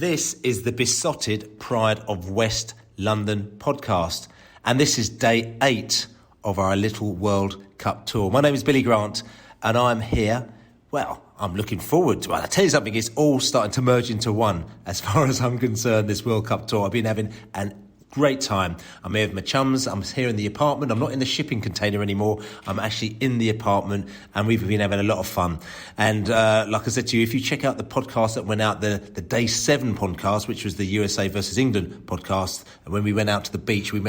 This is the Beesotted Pride of West London podcast, and this is day 8 of our Little World Cup tour. My name is Billy Grant, and I'm here. Well, I'm looking forward to it. I'll tell you something, it's all starting to merge into one. As far as I'm concerned, this World Cup tour, I've been having an great time. I'm here with my chums. I'm here in the apartment. I'm not in the shipping container anymore. I'm actually in the apartment, and we've been having a lot of fun. And like I said to you, if you check out the podcast that went out, the Day 7 podcast, which was the USA versus England podcast, and when we went out to the beach, we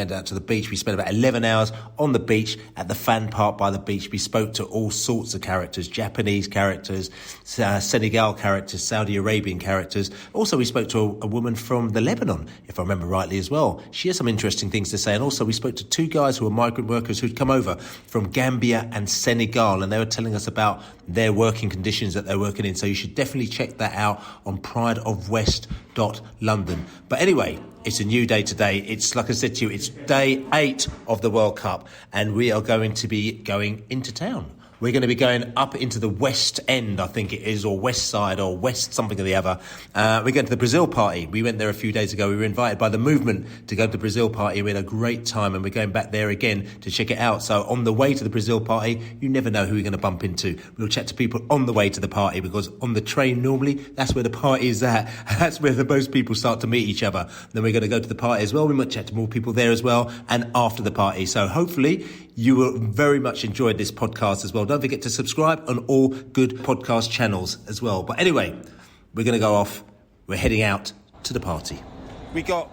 spent about 11 hours on the beach at the fan park by the beach. We spoke to all sorts of characters, Japanese characters, Senegal characters, Saudi Arabian characters. Also, we spoke to a woman from the Lebanon, if I remember rightly as well. She has some interesting things to say. And also we spoke to 2 guys who are migrant workers who'd come over from Gambia and Senegal, and they were telling us about their working conditions that they're working in. So you should definitely check that out on prideofwest.london. But anyway, it's a new day today. It's, like I said to you, it's day 8 of the World Cup, and we are going to be going into town. We're going to be going up into the West End, I think it is, or West Side, or West something or the other. We're going to the Brazil party. We went there a few days ago. We were invited by the movement to go to the Brazil party. We had a great time, and we're going back there again to check it out. So on the way to the Brazil party, you never know who you're going to bump into. We'll chat to people on the way to the party, because on the train normally, that's where the party is at. That's where the most people start to meet each other. Then we're going to go to the party as well. We might chat to more people there as well, and after the party. So hopefully you will very much enjoy this podcast as well. Don't forget to subscribe on all good podcast channels as well. But anyway, we're going to go off. We're heading out to the party. We got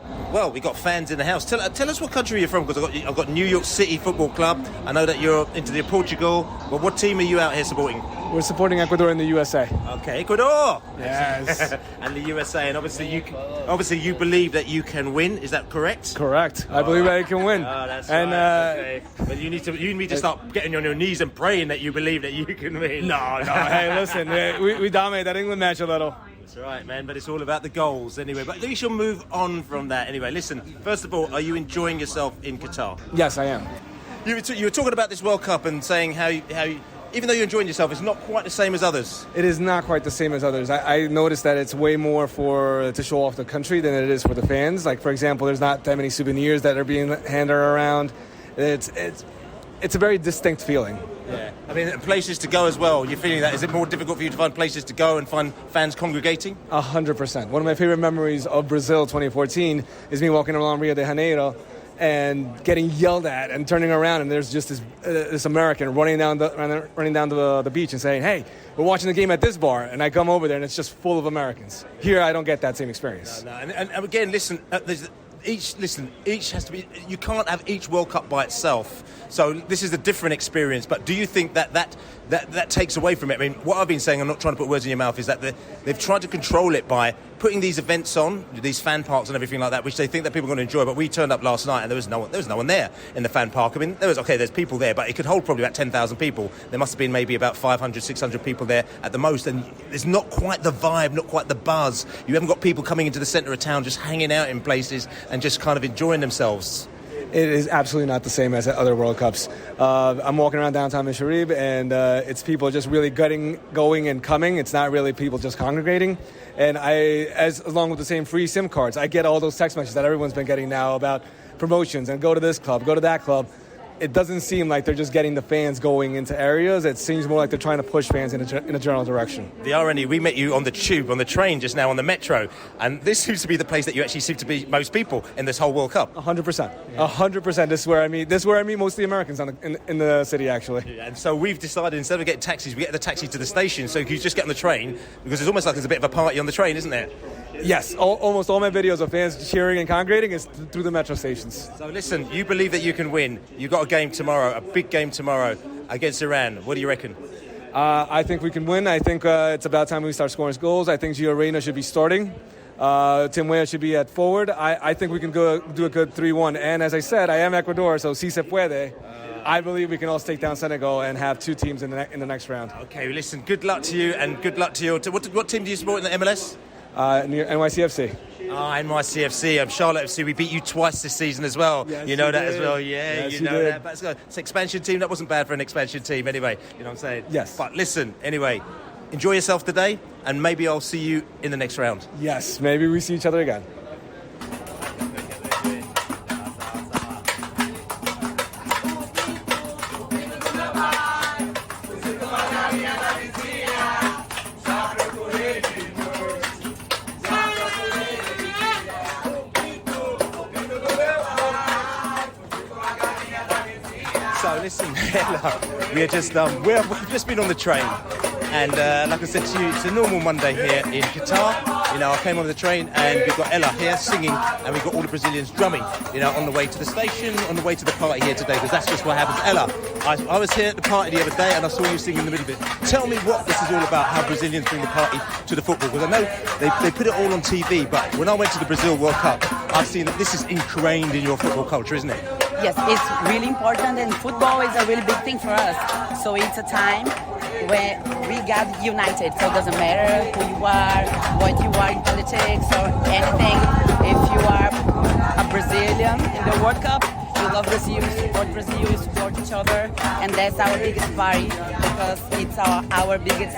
fans in the house. Tell us what country you're from, because I've got New York City Football Club. I know that you're into the Portugal. Well, what team are you out here supporting? We're supporting Ecuador in the USA. Okay, Ecuador. Yes. And the USA, and obviously you believe that you can win. Is that correct? Correct. I believe that I can win. Oh, that's and, right. Okay. But you need to start getting on your knees and praying that you believe that you can win. No. Hey, listen, we dominated that England match a little. That's right, man, but it's all about the goals anyway. But we shall move on from that anyway. Listen, first of all, are you enjoying yourself in Qatar? Yes, I am. You were talking about this World Cup and saying how even though you're enjoying yourself, it's not quite the same as others. It is not quite the same as others. I noticed that it's way more to show off the country than it is for the fans. Like, for example, there's not that many souvenirs that are being handed around. It's a very distinct feeling. Yeah. I mean, places to go as well. You're feeling that? Is it more difficult for you to find places to go and find fans congregating? 100%. One of my favorite memories of Brazil 2014 is me walking around Rio de Janeiro and getting yelled at and turning around, and there's just this American running down the beach and saying, "Hey, we're watching the game at this bar," and I come over there and it's just full of Americans. Here, I don't get that same experience. No. And again, listen. Each has to be. You can't have each World Cup by itself. So this is a different experience. But do you think that takes away from it? I mean, what I've been saying, I'm not trying to put words in your mouth, is that they've tried to control it by putting these events on, these fan parks and everything like that, which they think that people are going to enjoy. But we turned up last night and there was no one there in the fan park. I mean, there's people there, but it could hold probably about 10,000 people. There must have been maybe about 500, 600 people there at the most. And there's not quite the vibe, not quite the buzz. You haven't got people coming into the centre of town just hanging out in places and just kind of enjoying themselves. It is absolutely not the same as at other World Cups. I'm walking around downtown Misharib, and it's people just really going and coming. It's not really people just congregating. And along with the same free SIM cards, I get all those text messages that everyone's been getting now about promotions and go to this club, go to that club. It doesn't seem like they're just getting the fans going into areas. It seems more like they're trying to push fans in a general direction. The irony, we met you on the tube, on the train just now, on the metro, and this seems to be the place that you actually seem to be most people in this whole World Cup. 100%. 100%. This is where I meet most of the Americans in the city, actually. Yeah, and so we've decided, instead of getting taxis, we get the taxi to the station, so you just get on the train, because it's almost like there's a bit of a party on the train, isn't there? Yes, almost all my videos of fans cheering and congregating is through the metro stations. So listen, you believe that you can win. You've got a game tomorrow, a big game tomorrow against Iran. What do you reckon? I think we can win. I think it's about time we start scoring goals. I think Gio Reyna should be starting. Tim Weah should be at forward. I think we can do a good 3-1. And as I said, I am Ecuador, so si se puede. I believe we can also take down Senegal and have 2 teams in the next round. Okay, listen, good luck to you and good luck to your... What team do you support in the MLS? Near NYCFC. NYCFC. I'm Charlotte FC. We beat you twice this season as well. Yes, you know that did. as well. Yeah, yes, you know that. But it's an expansion team. That wasn't bad for an expansion team anyway. You know what I'm saying? Yes. But listen, anyway, enjoy yourself today, and maybe I'll see you in the next round. Yes, maybe we see each other again. So listen, we've just been on the train, and like I said to you, it's a normal Monday here in Qatar. You know, I came on the train and we've got Ella here singing, and we've got all the Brazilians drumming, you know, on the way to the station, on the way to the party here today, because that's just what happens. Ella, I was here at the party the other day and I saw you singing in the middle of it. Tell me what this is all about, how Brazilians bring the party to the football, because I know they put it all on TV, but when I went to the Brazil World Cup, I've seen that this is ingrained in your football culture, isn't it? Yes, it's really important, and football is a really big thing for us. So it's a time when we got united. So it doesn't matter who you are, what you are in politics or anything. If you are a Brazilian in the World Cup, you love Brazil, you support each other, and that's our biggest party because it's our biggest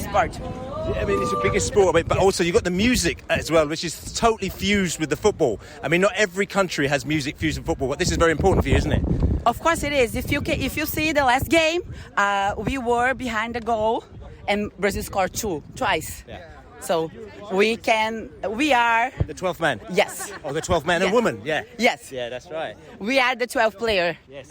sport. Yeah, I mean, it's the biggest sport, but also you've got the music as well, which is totally fused with the football. I mean, not every country has music fused with football, but this is very important for you, isn't it? Of course it is. If you see the last game, we were behind the goal, and Brazil scored twice. Yeah. So we are... The 12th man? Yes. Oh, the 12th man and woman, yeah. Yes. Yeah, that's right. We are the 12th player. Yes.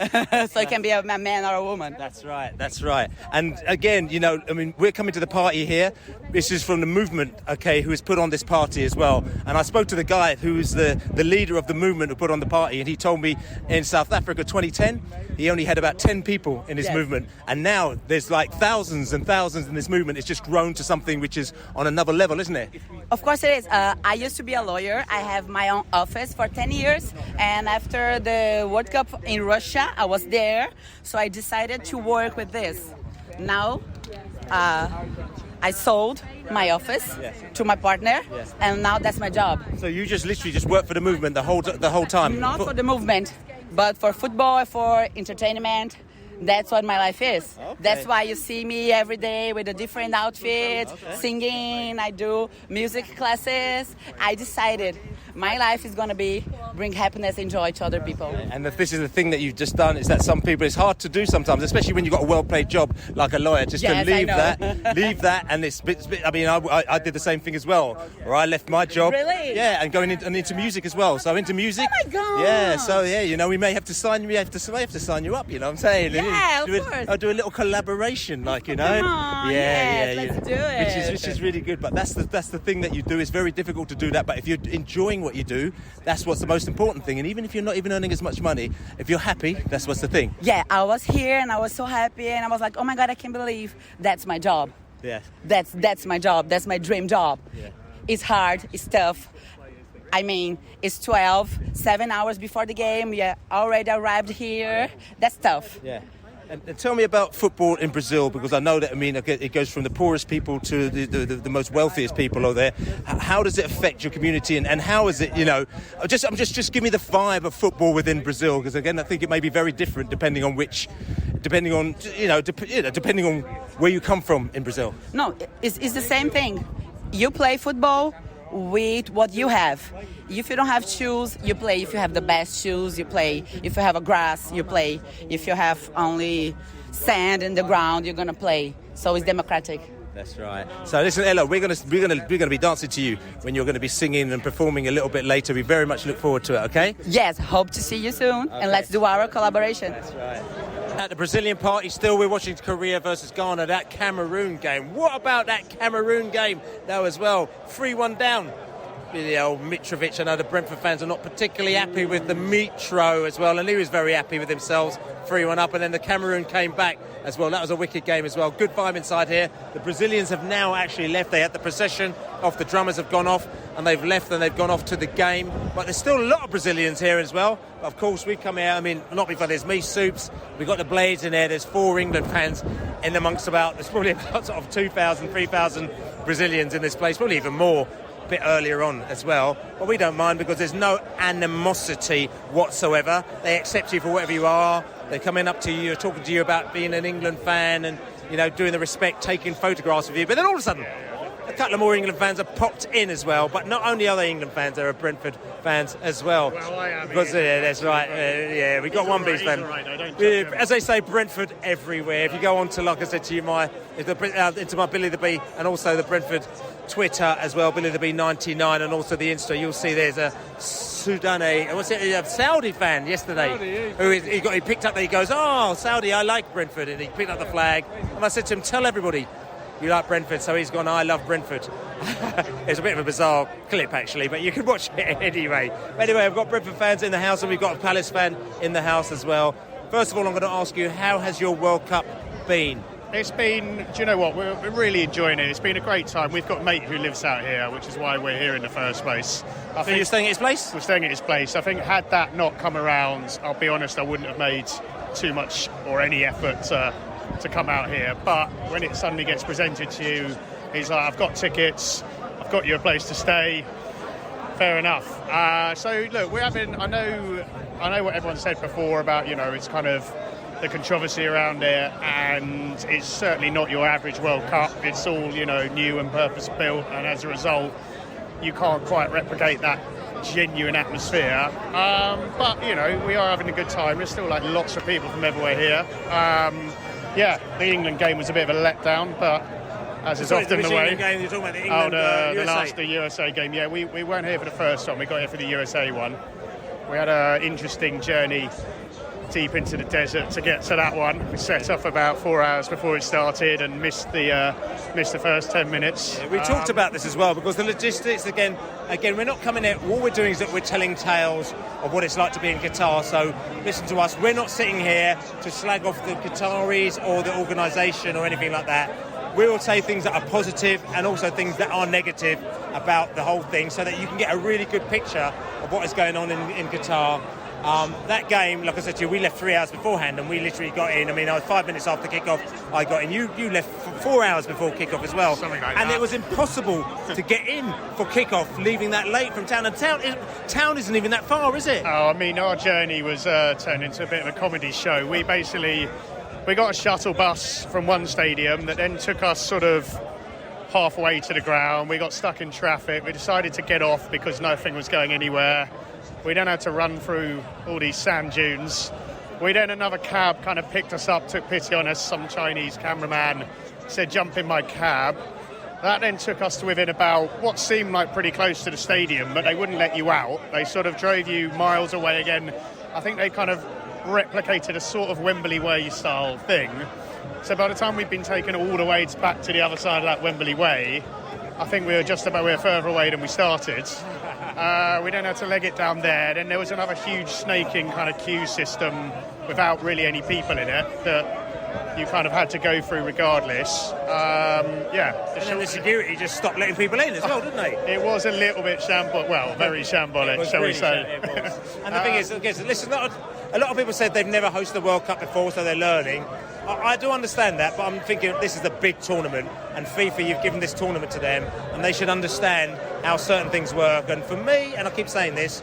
So it can be a man or a woman. That's right. And again, you know, I mean, we're coming to the party here. This is from the movement, okay, who has put on this party as well. And I spoke to the guy who is the leader of the movement who put on the party, and he told me in South Africa 2010, he only had about 10 people in his movement. And now there's like thousands and thousands in this movement. It's just grown to something which is on another level, isn't it? Of course it is. I used to be a lawyer. I have my own office for 10 years. And after the World Cup in Russia, I was there. So I decided to work with this. Now, I sold my office to my partner, and now that's my job. So you just literally just work for the movement the whole time? Not for the movement, but for football, for entertainment. That's what my life is. Okay. That's why you see me every day with a different outfit, singing. I do music classes. I decided my life is going to be bring happiness and joy to other people. And if this is the thing that you've just done, is that some people, it's hard to do sometimes, especially when you've got a well-paid job like a lawyer, just to leave that. And it's I mean, I did the same thing as well, where I left my job. Really? Yeah, and going into music as well. So into music. Oh my God. Yeah, so yeah, you know, we may have to sign you up, you know what I'm saying? Yeah, of course. I'll do a little collaboration, like, you know. Come on, let's do it. Which is really good. But that's the thing that you do. It's very difficult to do that. But if you're enjoying what you do, that's what's the most important thing. And even if you're not even earning as much money, if you're happy, that's what's the thing. Yeah, I was here and I was so happy, and I was like, oh my God, I can't believe that's my job. Yeah. That's my job. That's my dream job. Yeah. It's hard. It's tough. I mean, it's 7 hours before the game. We already arrived here. That's tough. Yeah. And tell me about football in Brazil, because I know that, I mean, it goes from the poorest people to the most wealthiest people over there. How does it affect your community, and how is it, you know, just give me the vibe of football within Brazil, because again, I think it may be very different depending on where you come from in Brazil. No, it's the same thing. You play football with what you have. If you don't have shoes, you play. If you have the best shoes, you play. If you have a grass, you play. If you have only sand in the ground, you're gonna play. So it's democratic. That's right. So listen, Ella, we're gonna be dancing to you when you're gonna be singing and performing a little bit later. We very much look forward to it. Okay? Yes. Hope to see you soon, and let's do our collaboration. That's right. At the Brazilian party, still we're watching Korea versus Ghana, that Cameroon game. What about that Cameroon game, though, as well? 3-1 down. The old Mitrovic, I know the Brentford fans are not particularly happy with the Mitro as well, and he was very happy with themselves. 3-1 up, and then the Cameroon came back as well. That was a wicked game as well. Good vibe inside here. The Brazilians have now actually left. They had the procession off, the drummers have gone off, and they've left and they've gone off to the game. But there's still a lot of Brazilians here as well. But of course, we come here, I mean, not before there's me, Soups, we've got the Blades in there, there's 4 England fans in amongst there's probably about sort of 2,000, 3,000 Brazilians in this place, probably even more. Bit earlier on as well, but we don't mind because there's no animosity whatsoever. They accept you for whatever you are. They're coming up to you, talking to you about being an England fan, and doing the respect, taking photographs of you. But then all of a sudden, a couple of more England fans have popped in as well. But not only are they England fans, there are Brentford fans as well. Well, I am. Because, that's right. We got one Bees fan. As they say, Brentford everywhere. If you go on to, like I said to you, into my Billy the Bee, and also the Brentford Twitter as well, Billy the Bee 99, and also the Insta, you'll see there's a Saudi fan yesterday he picked up, he goes, oh, Saudi, I like Brentford, and he picked up the flag, and I said to him, tell everybody you like Brentford. So he's gone, I love Brentford. It's a bit of a bizarre clip actually, but you can watch it anyway. Anyway, we've got Brentford fans in the house, and we've got a Palace fan in the house as well. First of all, I'm going to ask you, how has your World Cup been? It's been, do you know what, we're really enjoying it. It's been a great time. We've got a mate who lives out here, which is why we're here in the first place. So you're staying at his place? We're staying at his place. I think had that not come around, I'll be honest, I wouldn't have made too much or any effort to come out here. But when it suddenly gets presented to you, he's like, I've got tickets, I've got you a place to stay. Fair enough. So look, we're having, I know what everyone said before about, it's kind of the controversy around it, and it's certainly not your average World Cup. It's all, new and purpose-built, and as a result, you can't quite replicate that genuine atmosphere. But, we are having a good time. There's still, lots of people from everywhere here. The England game was a bit of a letdown, but as is often the way. Game, you're talking about the England, the USA game. Yeah, we weren't here for the first one. We got here for the USA one. We had an interesting journey deep into the desert to get to that one. We set off about 4 hours before it started and missed the first 10 minutes. Yeah, we talked about this as well, because the logistics, again, we're not coming out, all we're doing is that we're telling tales of what it's like to be in Qatar. So listen to us, we're not sitting here to slag off the Qataris or the organisation or anything like that. We will say things that are positive and also things that are negative about the whole thing, so that you can get a really good picture of what is going on in Qatar. That game, like I said to you, we left 3 hours beforehand, and we literally got in. I was 5 minutes after kickoff, I got in. You left 4 hours before kickoff as well. Something like and that. It was impossible to get in for kickoff, leaving that late from town. And town isn't even that far, is it? Our journey was turned into a bit of a comedy show. We got a shuttle bus from one stadium that then took us sort of halfway to the ground. We got stuck in traffic. We decided to get off because nothing was going anywhere. We then had to run through all these sand dunes. Another cab kind of picked us up, took pity on us. Some Chinese cameraman said, jump in my cab. That then took us to within about what seemed like pretty close to the stadium, but they wouldn't let you out. They sort of drove you miles away again. I think they kind of replicated a sort of Wembley Way style thing. So by the time we'd been taken all the way back to the other side of that Wembley Way, I think we were further away than we started. We then had to leg it down there. Then there was another huge snaking kind of queue system without really any people in it that you kind of had to go through regardless. And then the security just stopped letting people in as well, didn't they? It was a little bit very shambolic, shall we say. And the thing is, listen, a lot of people said they've never hosted the World Cup before, so they're learning. I do understand that, but I'm thinking this is a big tournament, and FIFA, you've given this tournament to them, and they should understand how certain things work. And for me, and I keep saying this,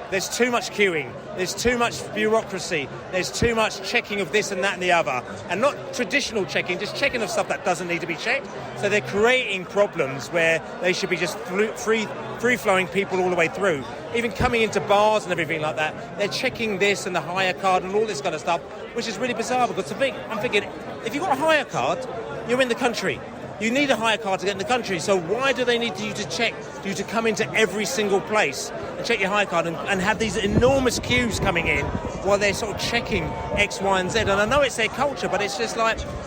there's too much queuing, there's too much bureaucracy, there's too much checking of this and that and the other, and not traditional checking, just checking of stuff that doesn't need to be checked. So they're creating problems where they should be just free-flowing people all the way through. Even coming into bars and everything like that, they're checking this and the hire card and all this kind of stuff, which is really bizarre, because I'm thinking, if you've got a hire card, you're in the country. You need a hire card to get in the country, so why do they need you to come into every single place and check your hire card and have these enormous queues coming in while they're sort of checking X, Y and Z? And I know it's their culture, but it's just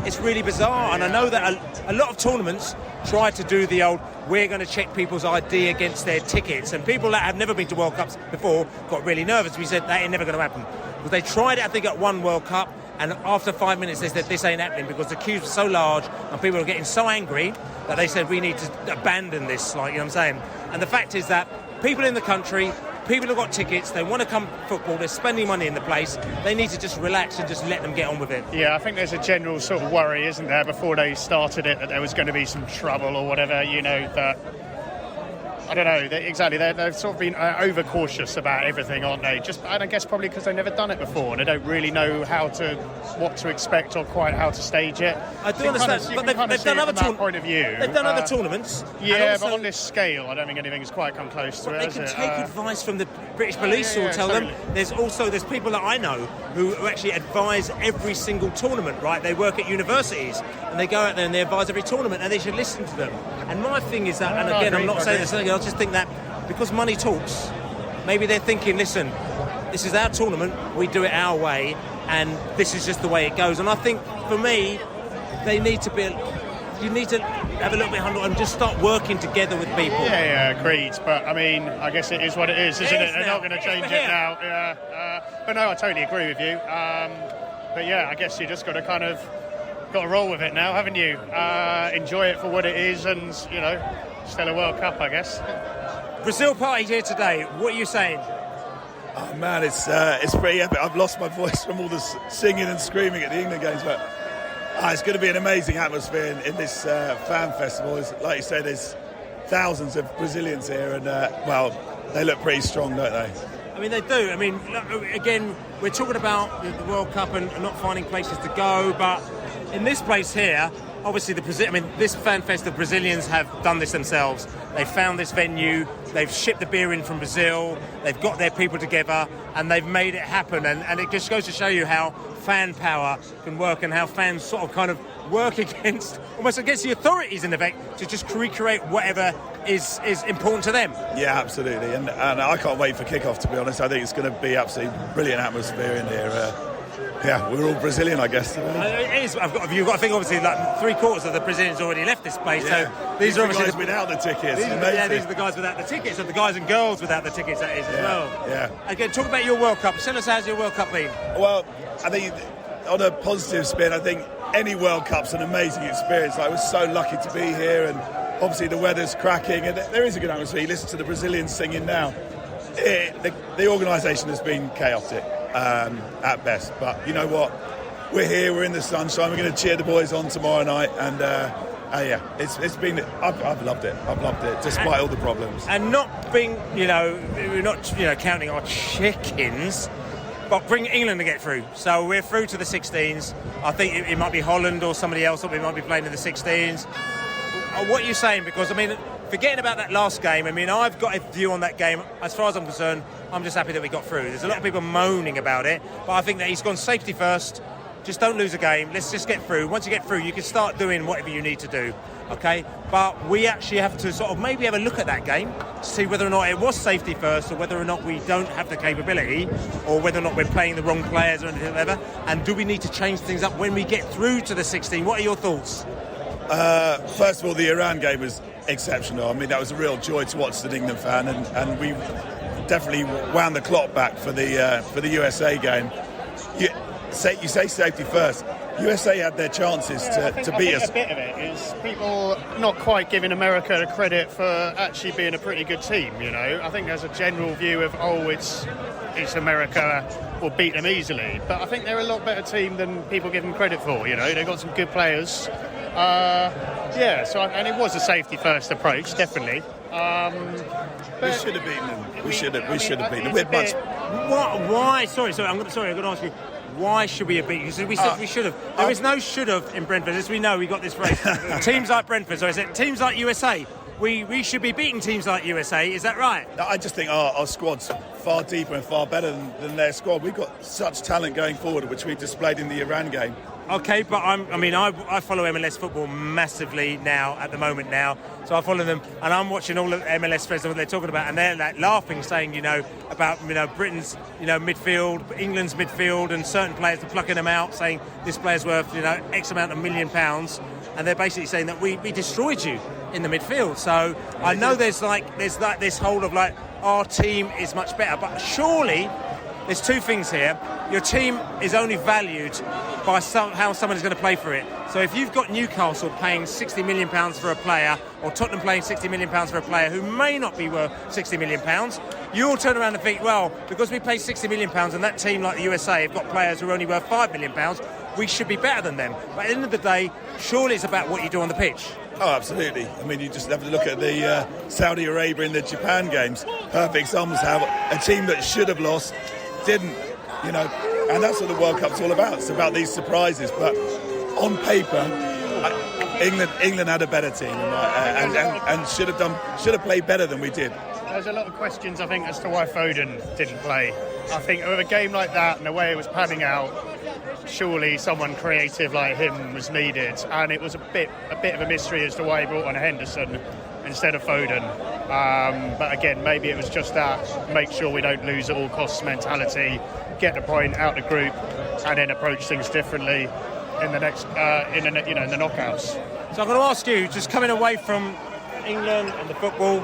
it's really bizarre. And I know that a lot of tournaments try to do the old, we're going to check people's ID against their tickets, and people that have never been to World Cups before got really nervous. We said that ain't never going to happen. But they tried it, I think, at one World Cup, and after 5 minutes they said this ain't happening, because the queues were so large and people were getting so angry that they said we need to abandon this, you know what I'm saying? And the fact is that people in the country, people who've got tickets, they want to come football, they're spending money in the place, they need to just relax and just let them get on with it. Yeah, I think there's a general sort of worry, isn't there, before they started it, that there was going to be some trouble or whatever, that I don't know. They've sort of been overcautious about everything, aren't they? And I guess probably because they've never done it before and they don't really know what to expect or quite how to stage it. I do understand, but they've done other point of view. They've done other tournaments. Yeah, but on this scale, I don't think anything's quite come close to it. They can take advice from the British police or tell them. There's people that I know who actually advise every single tournament, right? They work at universities and they go out there and they advise every tournament, and they should listen to them. And my thing is that, and again, I'm not saying this, I just think that because money talks, maybe they're thinking, listen, this is our tournament, we do it our way, and this is just the way it goes. And I think, for me, you need to have a little bit of humble and just start working together with people. Yeah, agreed. But, I mean, I guess it is what it is, isn't it? They're not going to change it now. Yeah. But no, I totally agree with you. But yeah, I guess you just got to roll with it now, haven't you? Enjoy it for what it is, and still a World Cup, I guess. Brazil party here today. What are you saying? Oh man, it's pretty epic. I've lost my voice from all the singing and screaming at the England games, but it's going to be an amazing atmosphere in this fan festival. Like you said, there's thousands of Brazilians here, and they look pretty strong, don't they? I mean, they do. I mean, again, we're talking about the World Cup and not finding places to go, but in this place here, obviously this fan fest, the Brazilians have done this themselves. They found this venue, they've shipped the beer in from Brazil, they've got their people together, and they've made it happen. And it just goes to show you how fan power can work and how fans sort of kind of work almost against the authorities, in effect, to just recreate whatever is important to them. Yeah, absolutely. And I can't wait for kickoff, to be honest. I think it's going to be absolutely brilliant atmosphere in here. We're all Brazilian, I guess. It is. You've got to think, obviously, like 3/4 of the Brazilians already left this place. Yeah. So these are obviously the guys without the tickets. These are the guys without the tickets, and the guys and girls without the tickets, that is, as well. Yeah. Again, talk about your World Cup. Tell us, how's your World Cup been? Well, I think on a positive spin, I think any World Cup's an amazing experience. I was so lucky to be here, and obviously the weather's cracking, and there is a good atmosphere. You listen to the Brazilians singing now. The organisation has been chaotic at best, but you know what? We're here, we're in the sunshine, we're going to cheer the boys on tomorrow night, and it's been, I've loved it, despite all the problems. And not being, we're not, counting our chickens, but bring England to get through. So we're through to the 16s. I think it might be Holland or somebody else that we might be playing in the 16s. What are you saying? Because, forgetting about that last game, I've got a view on that game. As far as I'm concerned, I'm just happy that we got through. There's a lot of people moaning about it, but I think that he's gone safety first. Just don't lose a game. Let's just get through. Once you get through, you can start doing whatever you need to do, okay? But we actually have to sort of maybe have a look at that game to see whether or not it was safety first, or whether or not we don't have the capability, or whether or not we're playing the wrong players or anything like that. And do we need to change things up when we get through to the 16? What are your thoughts? First of all, the Iran game was exceptional. That was a real joy to watch as an England fan, and we definitely wound the clock back for the USA game. You say safety first. USA had their chances to beat us. A bit of it is people not quite giving America the credit for actually being a pretty good team. I think there's a general view of it's America will beat them easily, but I think they're a lot better team than people give them credit for. They've got some good players. And it was a safety first approach, definitely. We should have beaten them. We should have beaten them. Why? Sorry. I'm going to ask you. Why should we have beaten? Because we said we should have. There is no should have in Brentford. As we know, we got this race. Teams like Brentford, so I said teams like USA. We should be beating teams like USA. Is that right? I just think our squad's far deeper and far better than their squad. We've got such talent going forward, which we displayed in the Iran game. Okay, but I follow MLS football massively now, at the moment now. So I follow them, and I'm watching all the MLS friends and what they're talking about, and they're like laughing, saying, about Britain's, midfield, England's midfield, and certain players, they're plucking them out, saying this player's worth, X amount of £1 million, and they're basically saying that we destroyed you in the midfield. So I know there's this whole of our team is much better, but surely there's two things here. Your team is only valued by how someone is going to play for it. So if you've got Newcastle paying £60 million for a player, or Tottenham paying £60 million for a player who may not be worth £60 million, you'll turn around and think, well, because we pay £60 million and that team like the USA have got players who are only worth £5 million, we should be better than them. But at the end of the day, surely it's about what you do on the pitch. Oh, absolutely. I mean, you just have to look at the Saudi Arabia and the Japan games. Perfect examples how a team that should have lost didn't, you know. And that's what the World Cup's all about. It's about these surprises. But on paper, England had a better team and should have played better than we did. There's a lot of questions, I think, as to why Foden didn't play. I think with a game like that and the way it was panning out, surely someone creative like him was needed, and it was a bit of a mystery as to why he brought on Henderson instead of Foden. But again, maybe it was just that make sure we don't lose at all costs mentality, get the point out the group, and then approach things differently in the next in the knockouts. So I'm going to ask you, just coming away from England and the football,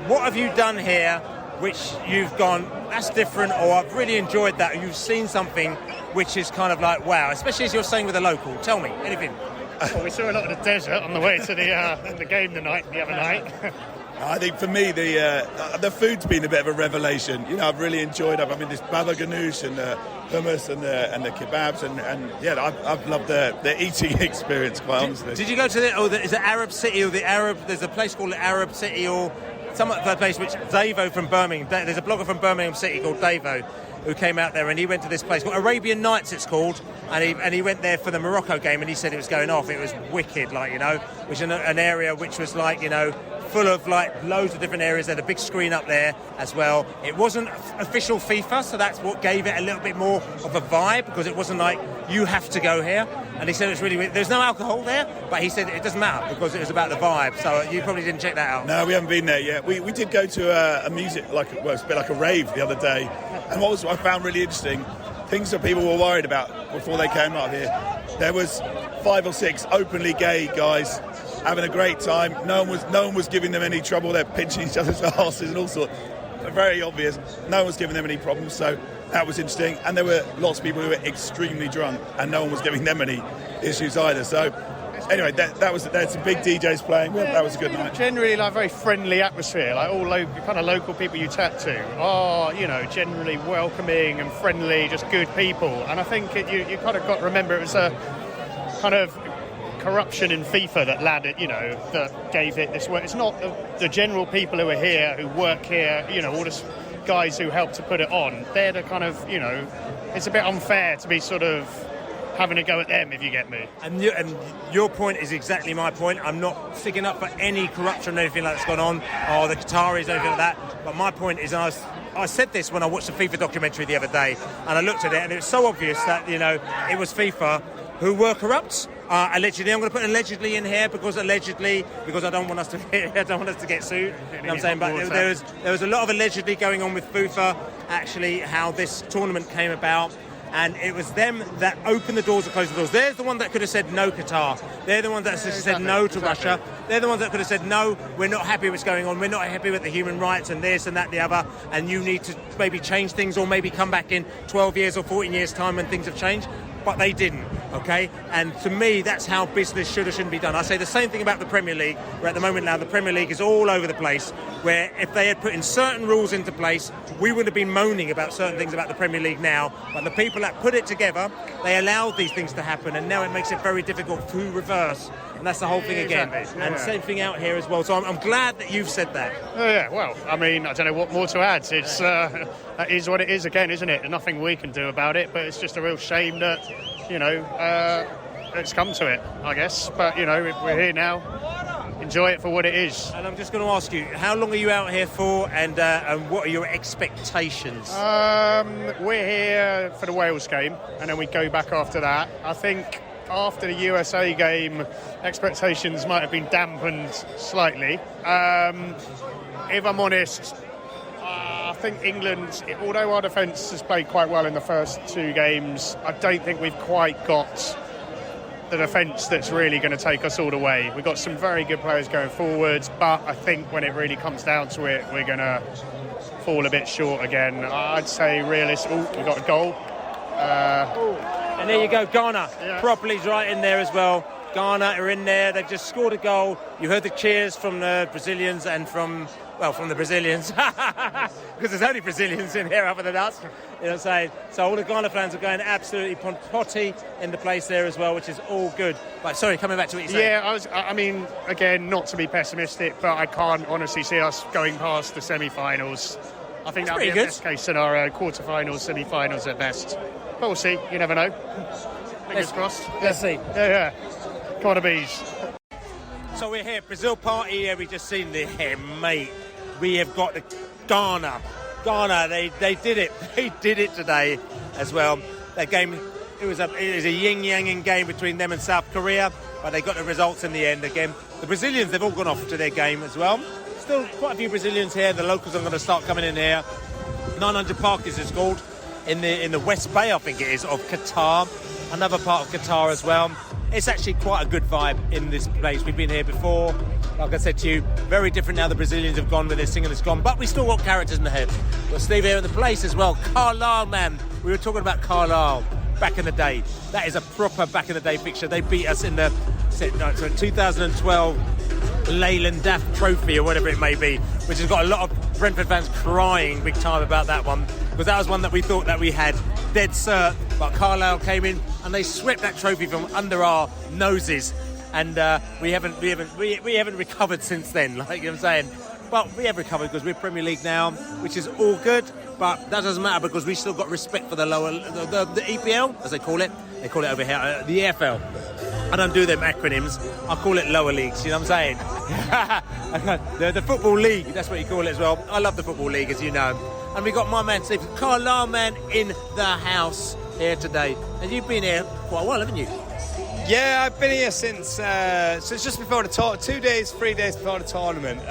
what have you done here which you've gone, that's different, or I've really enjoyed that, or you've seen something which is kind of like, wow, especially as you're saying with a local? Tell me, anything. Well, we saw a lot of the desert on the way to the game the other night. I think for me the food's been a bit of a revelation. You know, I've really enjoyed it. I mean, this baba ganoush and the hummus and the kebabs and yeah, I've loved the eating experience, quite honestly. Did you go to is it Arab City or there's a place called the Arab City or some other place which Davo from Birmingham, there's a blogger from Birmingham City called Davo who came out there and he went to this place called Arabian Nights it's called, and he went there for the Morocco game and he said it was going off, it was wicked, like, you know, which is an area which was like, you know, full of like loads of different areas. They had a big screen up there as well. It wasn't official FIFA, so that's what gave it a little bit more of a vibe, because it wasn't like you have to go here. And he said it's really weird. There's no alcohol there, but he said it doesn't matter because it was about the vibe. So you probably didn't check that out. No, we haven't been there yet. We did go to a music, it's a bit like a rave the other day. And what I found really interesting, things that people were worried about before they came out here, there was 5 or 6 openly gay guys having a great time. No one was giving them any trouble. They're pinching each other's asses and all sorts. Very obvious. No one was giving them any problems. So that was interesting. And there were lots of people who were extremely drunk, and no one was giving them any issues either. So anyway, there's some big DJs playing. That was a good night. Generally, like, very friendly atmosphere. Like all kind of local people you chat to are, you know, generally welcoming and friendly, just good people. And I think you kind of got to remember it was a kind of corruption in FIFA that landed, you know, that gave it this work. It's not the general people who are here, who work here, you know, all the guys who help to put it on. They're the kind of, you know, it's a bit unfair to be sort of having a go at them, if you get me. And your point is exactly my point. I'm not sticking up for any corruption or anything like that's gone on, or the Qataris or anything like that. But my point is, I said this when I watched the FIFA documentary the other day, and I looked at it, and it was so obvious that, you know, it was FIFA who were corrupt. Allegedly, I'm going to put allegedly in here because I don't want us to get sued. You know what I'm saying? But there was a lot of allegedly going on with FIFA. Actually, how this tournament came about. And it was them that opened the doors and closed the doors. They're the one that could have said no Qatar. They're the ones that said no to Russia. They're the ones that could have said no, we're not happy with what's going on. We're not happy with the human rights and this and that, the other. And you need to maybe change things, or maybe come back in 12 years or 14 years' time when things have changed. But they didn't, okay? And to me, that's how business should or shouldn't be done. I say the same thing about the Premier League, where at the moment now the Premier League is all over the place, where if they had put in certain rules into place, we would have been moaning about certain things about the Premier League now. But the people that put it together, they allowed these things to happen, and now it makes it very difficult to reverse. And that's the whole thing again. Exactly. And same thing out here as well. So I'm glad that you've said that. Oh, yeah, well, I mean, I don't know what more to add. It's that is what it is again, isn't it? There's nothing we can do about it, but it's just a real shame that, you know, it's come to it, I guess. But, you know, we're here now. Enjoy it for what it is. And I'm just going to ask you, how long are you out here for, and what are your expectations? We're here for the Wales game, and then we go back after that. I think after the USA game, expectations might have been dampened slightly. If I'm honest, I think England, although our defence has played quite well in the first 2 games, I don't think we've quite got the defence that's really going to take us all the way. We've got some very good players going forwards, but I think when it really comes down to it, we're going to fall a bit short again. I'd say realistic. We got a goal. And there you go, Ghana. Yeah. Properly's right in there as well. Ghana are in there. They've just scored a goal. You heard the cheers from the Brazilians and from the Brazilians, because there's only Brazilians in here other than us. You know what I'm saying? So all the Ghana fans are going absolutely potty in the place there as well, which is all good. But sorry, coming back to what you said. Yeah, I mean, again, not to be pessimistic, but I can't honestly see us going past the semi-finals. I think that'll be a best case scenario, quarter-finals, semi-finals at best. But we'll see. You never know. Fingers crossed. Let's see. Yeah. Come on, the Bees. So we're here, Brazil party. Yeah, we just seen the mate. We have got the Ghana. They did it. They did it today as well. That game, it was a yin-yang game between them and South Korea, but they got the results in the end again. The Brazilians, they've all gone off to their game as well. Still quite a few Brazilians here. The locals are going to start coming in here. 900 Park is it's called in the West Bay, I think it is, of Qatar. Another part of Qatar as well. It's actually quite a good vibe in this place. We've been here before. Like I said to you, very different now. The Brazilians have gone with their singing has gone, but we still got characters in the head. We'll Steve here in the place as well. Carlisle, man. We were talking about Carlisle back in the day. That is a proper back in the day fixture. They beat us in the 2012 Leyland Daft Trophy or whatever it may be, which has got a lot of Brentford fans crying big time about that one, because that was one that we thought that we had dead cert, but Carlisle came in and they swept that trophy from under our noses, and we haven't recovered since then. Like I'm saying, but we have recovered because we're Premier League now, which is all good. But that doesn't matter because we still got respect for the lower, the EPL as they call it. They call it over here the EFL. I don't do them acronyms. I call it lower leagues. You know what I'm saying? the football league. That's what you call it as well. I love the football league, as you know. And we got my man Steve, Carlisle man, in the house here today. And you've been here quite a while, haven't you? Yeah, I've been here since just before the tournament. 3 days before the tournament.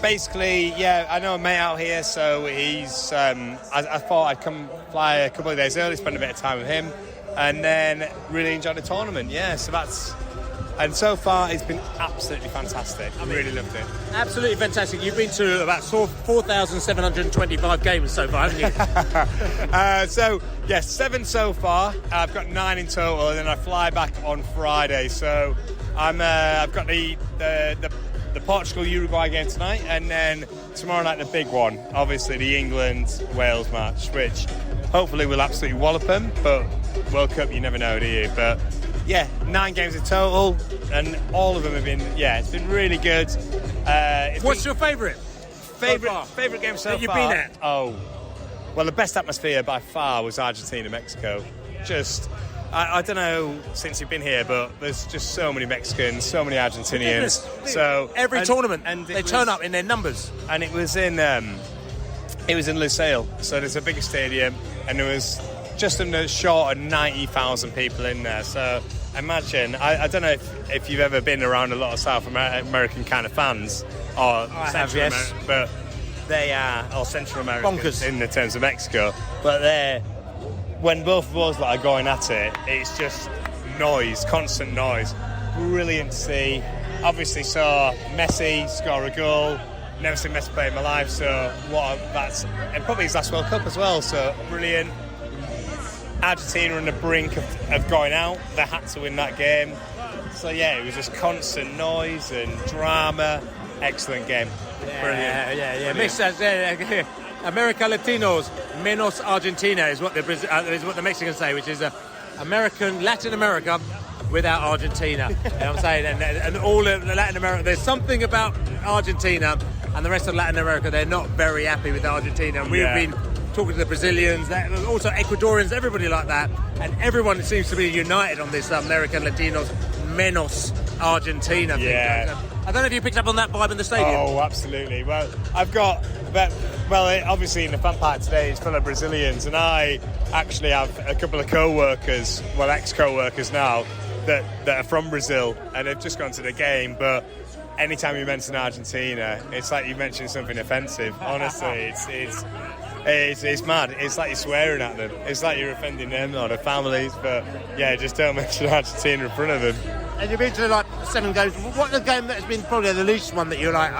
Basically, yeah, I know a mate out here, so he's. I thought I'd come fly a couple of days early, spend a bit of time with him, and then really enjoy the tournament. Yeah, so that's. And so far, it's been absolutely fantastic. I really loved it. Absolutely fantastic. You've been to about 4,725 games so far, haven't you? So, yes, 7 so far. I've got 9 in total, and then I fly back on Friday. So, I've got the Portugal-Uruguay game tonight, and then tomorrow night the big one, obviously the England-Wales match, which hopefully will absolutely wallop them, but World Cup, you never know, do you? But yeah, 9 games in total, and all of them have been, it's been really good. What's your favourite? Favourite game so far? That you've been at? Oh, well, the best atmosphere by far was Argentina-Mexico. Just, I don't know since you've been here, but there's just so many Mexicans, so many Argentinians. So every tournament, and they turn up in their numbers. And it was in Lusail, so there's a bigger stadium, and there was just short of 90,000 people in there. So imagine, I don't know if you've ever been around a lot of South American kind of fans, or Central America, but they are, or Central Americans in the terms of Mexico, but they're. When both of us are going at it, it's just noise, constant noise. Brilliant to see. Obviously saw Messi score a goal. Never seen Messi play in my life, so and probably his last World Cup as well, so brilliant. Argentina on the brink of going out. They had to win that game. So yeah, it was just constant noise and drama. Excellent game. Brilliant. Yeah. Makes sense. America Latinos menos Argentina is what the Mexicans say, which is Latin America without Argentina. You know what I'm saying? And all of Latin America, there's something about Argentina and the rest of Latin America, they're not very happy with Argentina. And we've been talking to the Brazilians, also Ecuadorians, everybody like that, and everyone seems to be united on this American Latinos menos Argentina thing. Yeah. I don't know if you picked up on that vibe in the stadium. Oh, absolutely. Well, obviously in the fan park today it's full of Brazilians, and I actually have a couple of co-workers, ex-co-workers now, that are from Brazil, and they've just gone to the game, but anytime you mention Argentina, it's like you mentioned something offensive. Honestly, it's mad. It's like you're swearing at them. It's like you're offending them or their families, but yeah, just don't mention Argentina in front of them. And you've been to 7 games. What's the game that has been probably the least one that you're like,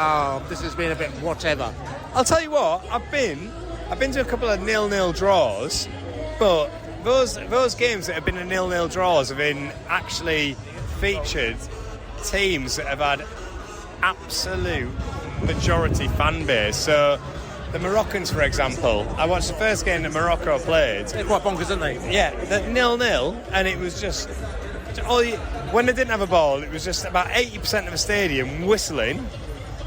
this has been a bit whatever? I'll tell you what, I've been to a couple of 0-0 draws, but those games that have been a 0-0 draws have been actually featured teams that have had absolute majority fan base. So the Moroccans, for example, I watched the first game that Morocco played. They're quite bonkers, aren't they? Yeah, the 0-0, and it was just when they didn't have a ball, it was just about 80% of the stadium whistling.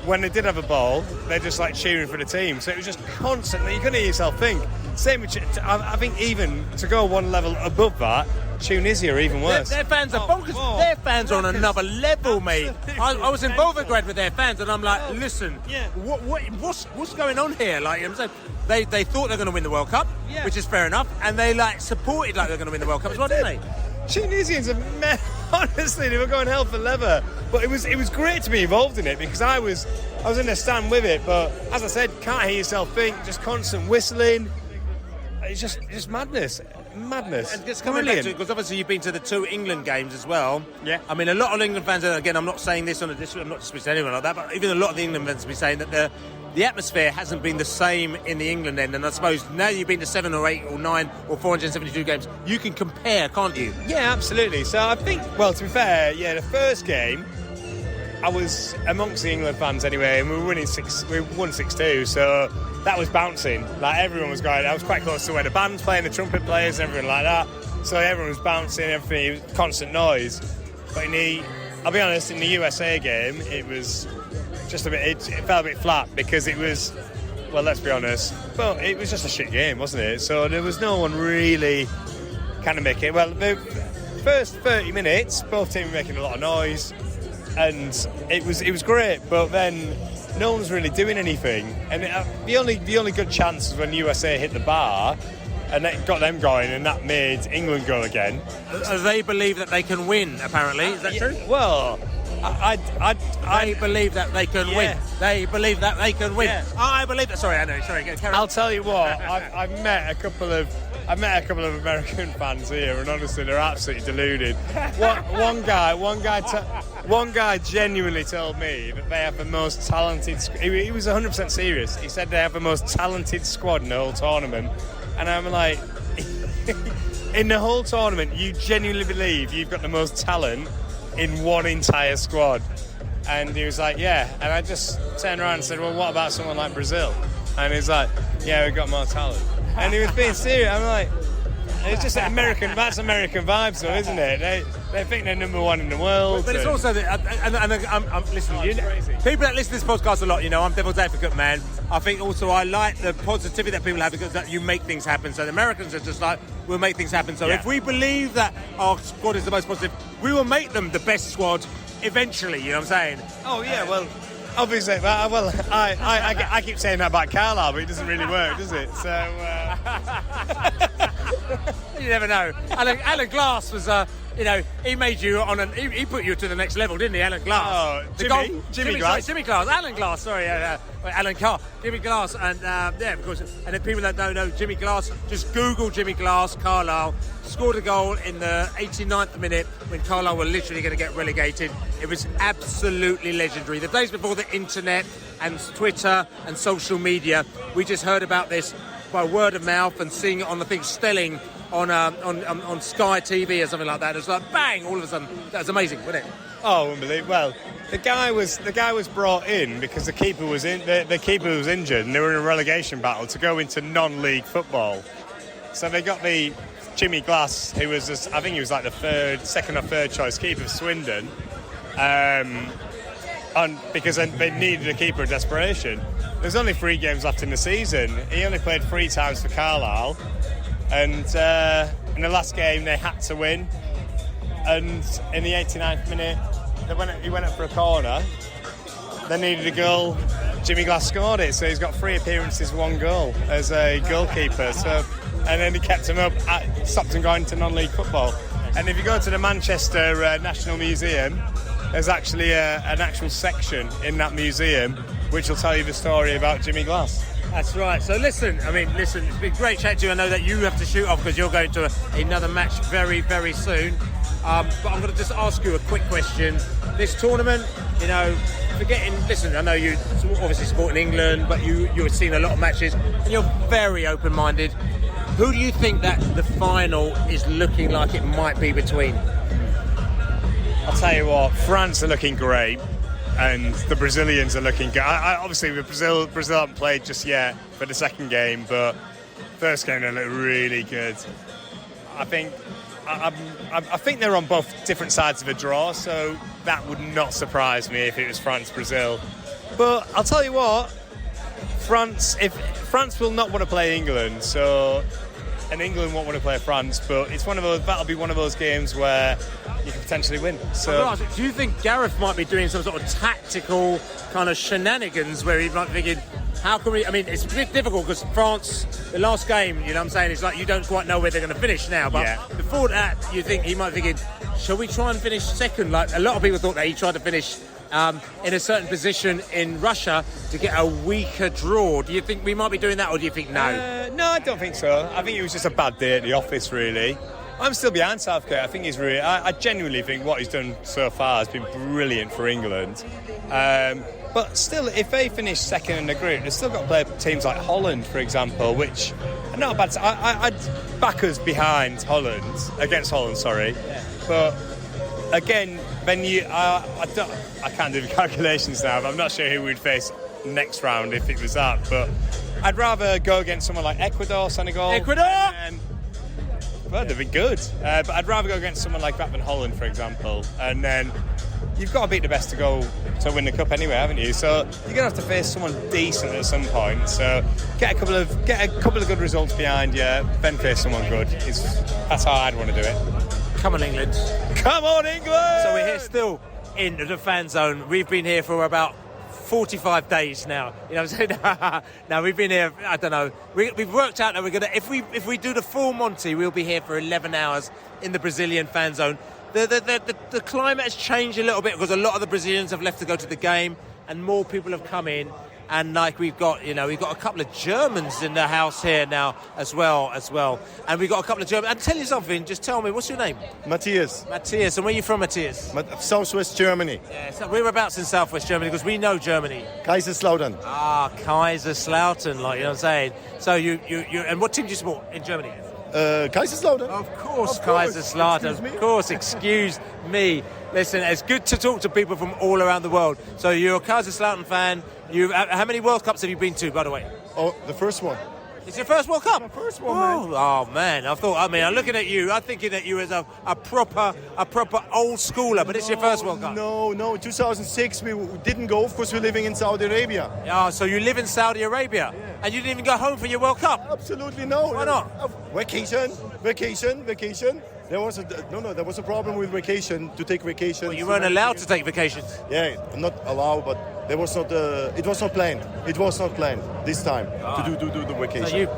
When they did have a ball, they're just like cheering for the team. So it was just constantly, you couldn't hear yourself think. Same with, I think even to go one level above that, Tunisia are even worse. Their fans are bonkers. Their fans are on another level, mate. I was in Volgograd with their fans, and I'm like, listen, what's going on here? Like, you know what I'm saying? They thought they're going to win the World Cup, which is fair enough, and they like supported like they're going to win the World Cup as well, didn't they? Tunisians are honestly, they were going hell for leather. But it was great to be involved in it because I was in the stand with it. But as I said, can't hear yourself think, just constant whistling. It's just madness. And just coming back to it, because obviously you've been to the 2 England games as well. Yeah. I mean, a lot of England fans, again, I'm not saying this on I'm not dismissing anyone like that, but even a lot of the England fans have been saying that the atmosphere hasn't been the same in the England end. And I suppose now you've been to 7 or 8 or 9 or 472 games, you can compare, can't you? Yeah, absolutely. So I think, well, to be fair, the first game, I was amongst the England fans anyway, and we won 6-2, so that was bouncing. Like, everyone was going. I was quite close to where the band's playing, the trumpet players and everything like that. So everyone was bouncing, everything, it was constant noise. But I'll be honest, in the USA game, it was just it fell a bit flat because it was, well, let's be honest, well, it was just a shit game, wasn't it? So there was no one really kind of making it. Well, the first 30 minutes, both teams were making a lot of noise. And it was great, but then no one's really doing anything. And the only good chance was when USA hit the bar, and it got them going, and that made England go again. They believe that they can win. Apparently, is that true? Well, I believe that they can win. They believe that they can win. Yeah. I believe that. Sorry, I know. Sorry, carry on. I'll tell you what. I've met a couple of American fans here, and honestly, they're absolutely deluded. One guy genuinely told me that they have the most talented. He was 100% serious. He said they have the most talented squad in the whole tournament, and I'm like, in the whole tournament, you genuinely believe you've got the most talent in one entire squad? And he was like, yeah. And I just turned around and said, well, what about someone like Brazil? And he's like, yeah, we've got more talent. And he was being serious. I'm like, it's just American. That's American vibes, though, isn't it? They think they're number one in the world. But it's also listen. People that listen to this podcast a lot, I'm devil's advocate, man. I think also I like the positivity that people have because that you make things happen. So the Americans are just like, we'll make things happen. So if we believe that our squad is the most positive, we will make them the best squad eventually. You know what I'm saying? Oh yeah, well. Obviously, I keep saying that about Carlisle, but it doesn't really work, does it? So you never know. Alan Glass was, he made you he put you to the next level, didn't he, Alan Glass? Oh, Jimmy Glass. Jimmy Glass, Alan Glass. Sorry, Alan Carr, Jimmy Glass, and of course. And then people that don't know Jimmy Glass, just Google Jimmy Glass, Carlisle. Scored a goal in the 89th minute when Carlisle were literally going to get relegated. It was absolutely legendary. The days before the internet and Twitter and social media, we just heard about this by word of mouth and seeing it on the thing Stelling on Sky TV or something like that. It was like bang! All of a sudden, that was amazing, wasn't it? Oh, unbelievable! Well, the guy was brought in because the keeper was the keeper was injured and they were in a relegation battle to go into non-league football. So they got the Jimmy Glass, who was I think he was like the second or third choice keeper for Swindon, because they needed a keeper of desperation. There's only 3 games left in the season. He only played 3 times for Carlisle, and in the last game they had to win. And in the 89th minute, he went up for a corner. They needed a goal. Jimmy Glass scored it, so he's got 3 appearances, 1 goal as a goalkeeper. So. And then he kept him up, stopped him going to non-league football. And if you go to the Manchester National Museum, there's actually an actual section in that museum which will tell you the story about Jimmy Glass. That's right. So listen, it's been great chatting to you. I know that you have to shoot off because you're going to another match very, very soon. But I'm going to just ask you a quick question. This tournament, listen, I know you obviously support in England, but you've seen a lot of matches and you're very open-minded. Who do you think that the final is looking like it might be between? I'll tell you what, France are looking great, and the Brazilians are looking good. Obviously, Brazil haven't played just yet for the second game, but first game they look really good. I think they're on both different sides of a draw, so that would not surprise me if it was France-Brazil. But I'll tell you what, France will not want to play England, and England won't want to play France, but that'll be one of those games where you can potentially win. So, do you think Gareth might be doing some sort of tactical kind of shenanigans where he might be thinking, how can we... I mean, it's a bit difficult because France, the last game, you know what I'm saying, it's like you don't quite know where they're going to finish now. But before that, you think he might be thinking, shall we try and finish second? Like a lot of people thought that he tried to finish in a certain position in Russia to get a weaker draw. Do you think we might be doing that, or do you think no? No, I don't think so. I think it was just a bad day at the office, really. I'm still behind Southgate. I think he's really... I genuinely think what he's done so far has been brilliant for England. But still, if they finish second in the group, they've still got to play teams like Holland, for example, which are not a bad... I'd back us behind Holland, against Holland, sorry. Yeah. But again, then I can't do the calculations now, but I'm not sure who we'd face next round if it was that. But I'd rather go against someone like Ecuador, Senegal. Ecuador! Well, they'd be good. But I'd rather go against someone like that than Holland, for example. And then you've got to beat the best to go to win the cup anyway, haven't you? So you're going to have to face someone decent at some point. So get a couple of good results behind you, then face someone good. That's how I'd want to do it. Come on, England. Come on, England! So we're here still in the fan zone. We've been here for about 45 days now. You know what I'm saying? Now we've been here, I don't know. We've worked out that we're gonna, if we do the full Monty, we'll be here for 11 hours in the Brazilian fan zone. The climate has changed a little bit because a lot of the Brazilians have left to go to the game, and more people have come in. And like we've got a couple of Germans in the house here now as well. And we've got a couple of Germans. And tell you something, just tell me, what's your name? Matthias. And where are you from, Matthias? Southwest Germany. Yeah, so whereabouts in Southwest Germany? Because we know Germany. Kaiserslautern. Kaiserslautern, like, you know what I'm saying? So you and what team do you support in Germany? Kaiserslautern. Of course, Kaiserslautern. Of course, excuse me. Listen, it's good to talk to people from all around the world. So you're a Kaiserslautern fan. How many World Cups have you been to, by the way? Oh, the first one. It's your first World Cup? My first one, man. Oh, man. I'm looking at you. I'm thinking that you as a proper old schooler, but it's your first World Cup. No. 2006, we didn't go. Of course, we're living in Saudi Arabia. Yeah, so you live in Saudi Arabia, and you didn't even go home for your World Cup? Absolutely no. Why not? Vacation. There was a problem with vacation, to take vacation. Well, you weren't allowed to take vacations. Yeah, not allowed, but it was not planned. It was not planned this time to do the vacation.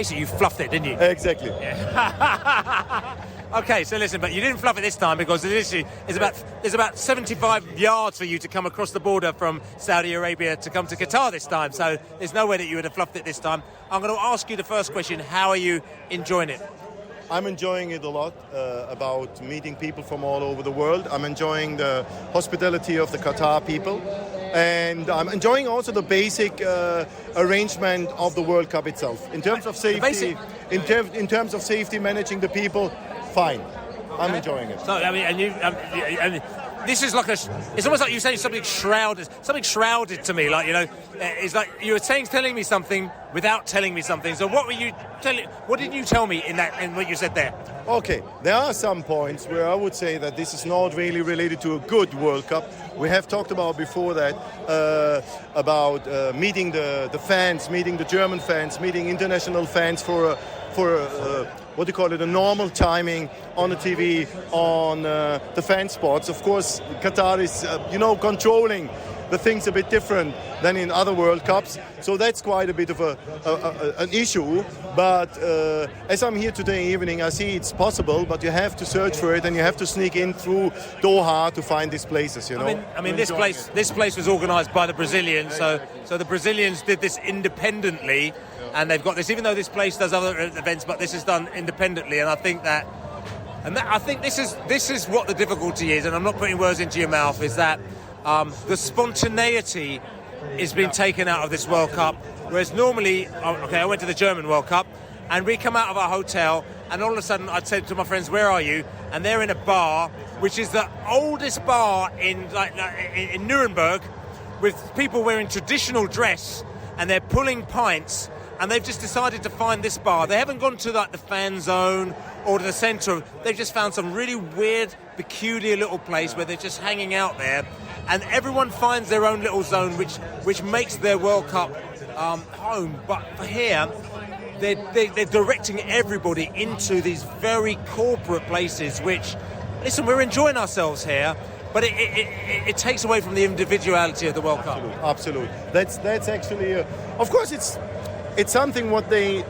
So you fluffed it, didn't you? Exactly. Yeah. Okay, so listen, but you didn't fluff it this time because there's about 75 yards for you to come across the border from Saudi Arabia to come to Qatar this time. So there's no way that you would have fluffed it this time. I'm going to ask you the first question. How are you enjoying it? I'm enjoying it a lot, about meeting people from all over the world. I'm enjoying the hospitality of the Qatar people. And I'm enjoying also the basic arrangement of the World Cup itself. In terms of safety, in terms of safety, managing the people, fine. Okay. I'm enjoying it. So, I mean, this is like it's almost like you're saying something shrouded to me. Like, you know, it's like you were telling me something without telling me something. So what did you tell me in what you said there? Okay, there are some points where I would say that this is not really related to a good World Cup. We have talked about before that, about meeting the fans, meeting the German fans, meeting international fans for what do you call it, a normal timing on the TV, on the fan spots. Of course, Qatar is, controlling the things a bit different than in other World Cups. So that's quite a bit of an issue. But as I'm here today evening, I see it's possible, but you have to search for it and you have to sneak in through Doha to find these places, you know. I mean, this place was organised by the Brazilians, so the Brazilians did this independently. And they've got this, even though this place does other events, but this is done independently. And I think this is what the difficulty is. And I'm not putting words into your mouth. Is that the spontaneity is being taken out of this World Cup, whereas normally, I went to the German World Cup, and we come out of our hotel and all of a sudden I'd say to my friends, where are you? And they're in a bar, which is the oldest bar in Nuremberg, with people wearing traditional dress, and they're pulling pints, and they've just decided to find this bar. They haven't gone to like the fan zone or to the centre. They've just found some really weird, peculiar little place where they're just hanging out there, and everyone finds their own little zone, which makes their World Cup home. But for here, they're directing everybody into these very corporate places, which, listen, we're enjoying ourselves here, but it takes away from the individuality of the World Cup. Absolutely. That's actually, of course, it's something what they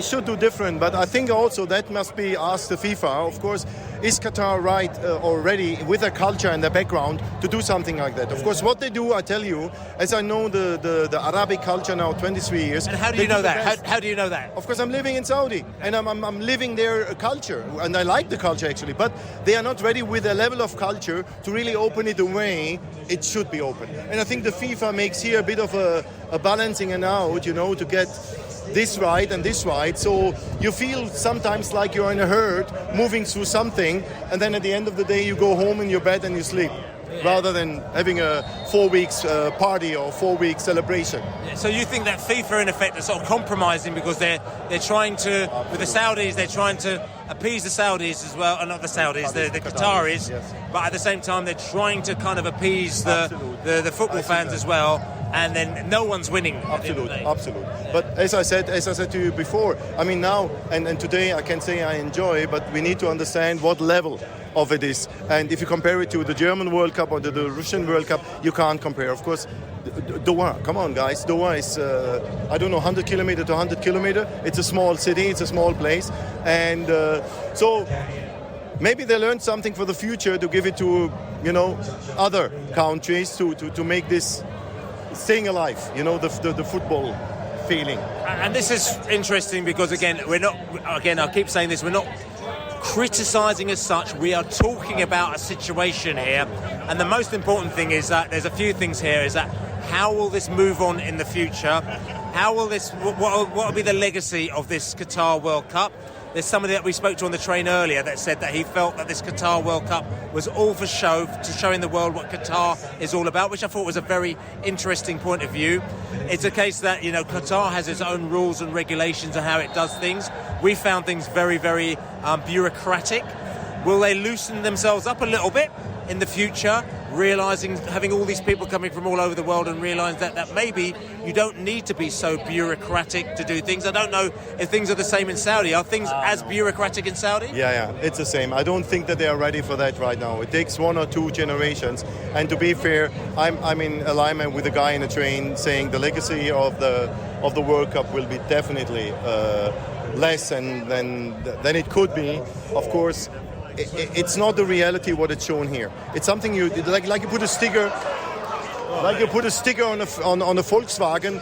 should do different, but I think also that must be asked to FIFA. Of course, is Qatar right already with their culture and their background to do something like that? Of course, what they do, I tell you, as I know the Arabic culture now 23 years. And how do you know that? How do you know that? Of course, I'm living in Saudi, and I'm living their culture, and I like the culture actually, but they are not ready with their level of culture to really open it the way it should be open. And I think the FIFA makes here a bit of a balancing and out, to get this right and this right, so you feel sometimes like you're in a herd moving through something, and then at the end of the day you go home in your bed and you sleep, rather than having a 4 weeks party or 4 week celebration. So you think that FIFA in effect are sort of compromising because they're trying to, with the Saudis, they're trying to appease the Saudis as well, and not the Saudis, the Qataris, yes. But at the same time they're trying to kind of appease the football fans as well, and then no one's winning. Absolutely. But as I said to you before, I mean now and today I can say I enjoy, but we need to understand what level of it is. And if you compare it to the German World Cup or the Russian World Cup, you can't compare. Of course, Doha, come on guys, Doha is, 100 kilometer to 100 kilometer. It's a small city, it's a small place. And so maybe they learned something for the future to give it to, other countries to make this staying alive, the football feeling. And this is interesting because, I keep saying this, we're not criticising as such, we are talking about a situation here, and the most important thing is that there's a few things here, is that how will this move on in the future? How will this, what will be the legacy of this Qatar World Cup? There's somebody that we spoke to on the train earlier that said that he felt that this Qatar World Cup was all for show, to showing the world what Qatar is all about, which I thought was a very interesting point of view. It's a case that, Qatar has its own rules and regulations and how it does things. We found things very, very bureaucratic. Will they loosen themselves up a little bit in the future, realising, having all these people coming from all over the world and realise that maybe you don't need to be so bureaucratic to do things? I don't know if things are the same in Saudi. Are things as bureaucratic in Saudi? Yeah, it's the same. I don't think that they are ready for that right now. It takes 1 or 2 generations. And to be fair, I'm in alignment with the guy in the train saying the legacy of the World Cup will be definitely less than it could be. Of course, it's not the reality what it's shown here. It's something you like you put a sticker, like you put a sticker on a Volkswagen.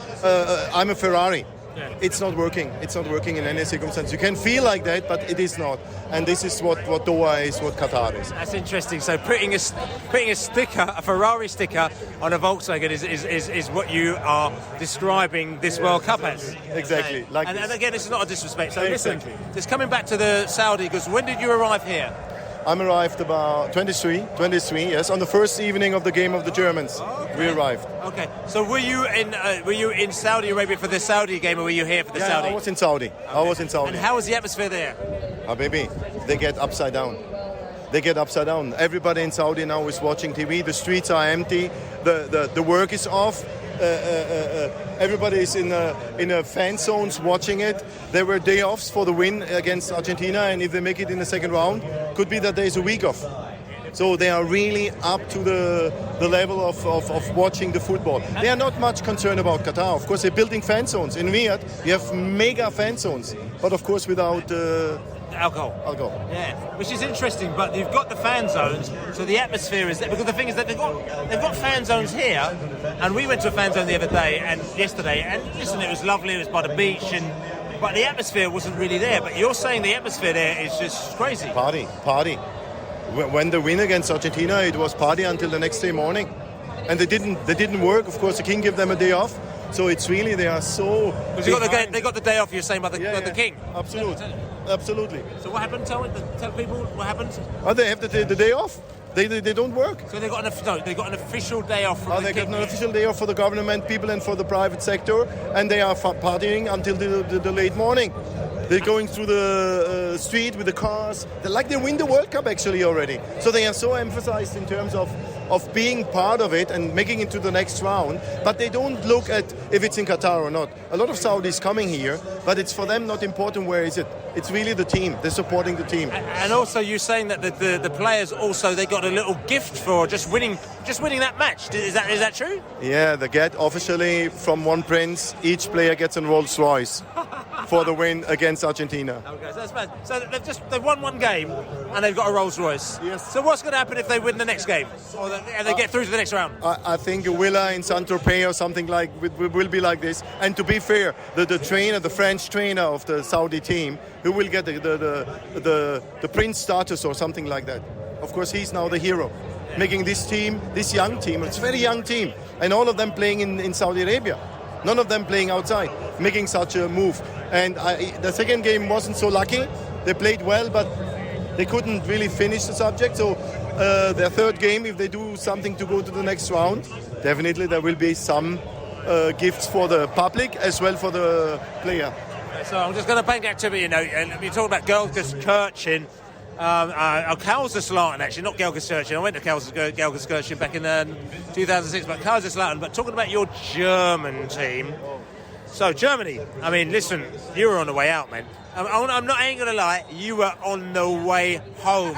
I'm a Ferrari. Yeah. It's not working. It's not working in any circumstance. You can feel like that, but it is not. And this is what Doha is, what Qatar is. That's interesting. So putting a sticker, a Ferrari sticker, on a Volkswagen is what you are describing this World Cup as. Exactly. And again, this is not a disrespect. So exactly. Listen, just coming back to the Saudi, because when did you arrive here? I'm arrived about 23, yes, on the first evening of the game of the Germans. Okay. We arrived. Okay, so were you in Saudi Arabia for the Saudi game, or were you here for the Saudi? I was in Saudi. Okay. I was in Saudi. And how was the atmosphere there? Baby, they get upside down. Everybody in Saudi now is watching TV. The streets are empty. The work is off. Everybody is in a fan zones watching it. There were day offs for the win against Argentina, and if they make it in the second round, could be that there's a week off. So they are really up to the level of watching the football. They are not much concerned about Qatar. Of course, they're building fan zones. In Riyadh, you have mega fan zones, but of course without alcohol. Yeah, which is interesting. But you've got the fan zones, so the atmosphere is there. Because the thing is that they've got fan zones here, and we went to a fan zone the other day and yesterday, and listen, it was lovely. It was by the beach, but the atmosphere wasn't really there. But you're saying the atmosphere there is just crazy. Party. When they win against Argentina, it was party until the next day morning, and they didn't work. Of course, the king gave them a day off. So it's really, they are so. Because they got the day off. You're saying by the king. Absolutely. absolutely. So what happened? Tell people what happened. Oh, they have the day off. They don't work. So they got an official day off. From They got an official day off for the government people and for the private sector, and they are partying until the late morning. They're going through the street with the cars. They win the World Cup actually already. So they are so emphasized in terms of being part of it and making it to the next round. But they don't look at if it's in Qatar or not. A lot of Saudis coming here, but it's for them not important where is it. It's really the team. They're supporting the team. And also, you're saying that the players also they got a little gift for just winning that match. Is that true? Yeah, they get officially from one prince. Each player gets a Rolls Royce for the win against Argentina. Okay, so that's bad. So they've won one game and they've got a Rolls Royce. Yes. So what's going to happen if they win the next game and they get through to the next round? I think a villa in Saint-Tropez or something will be like this. And to be fair, the French trainer of the Saudi team, who will get the prince status or something like that. Of course, he's now the hero, making this young team, it's a very young team, and all of them playing in Saudi Arabia. None of them playing outside, making such a move. And the second game wasn't so lucky. They played well, but they couldn't really finish the subject. So their third game, if they do something to go to the next round, definitely there will be some gifts for the public as well for the player. So I'm just going to bank activity, and you talk about Gelsenkirchen. Kaiserslautern, actually, not Gelsenkirchen. I went to Gelsenkirchen back in 2006, but Kaiserslautern. But talking about your German team. So, Germany, I mean, listen, you were on the way out, man. I ain't going to lie, you were on the way home,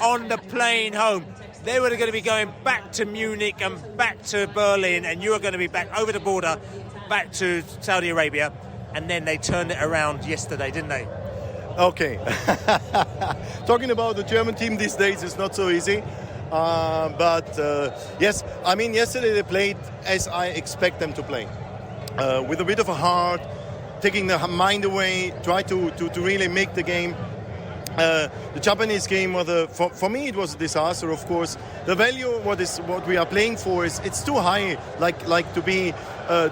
on the plane home. They were going to be going back to Munich and back to Berlin, and you were going to be back over the border, back to Saudi Arabia. And then they turned it around yesterday, didn't they? Okay. Talking about the German team these days is not so easy. But yes, I mean, yesterday they played as I expect them to play. With a bit of a heart, taking the mind away, try to really make the game. The Japanese game for me it was a disaster. Of course, the value what we are playing for is it's too high, like to be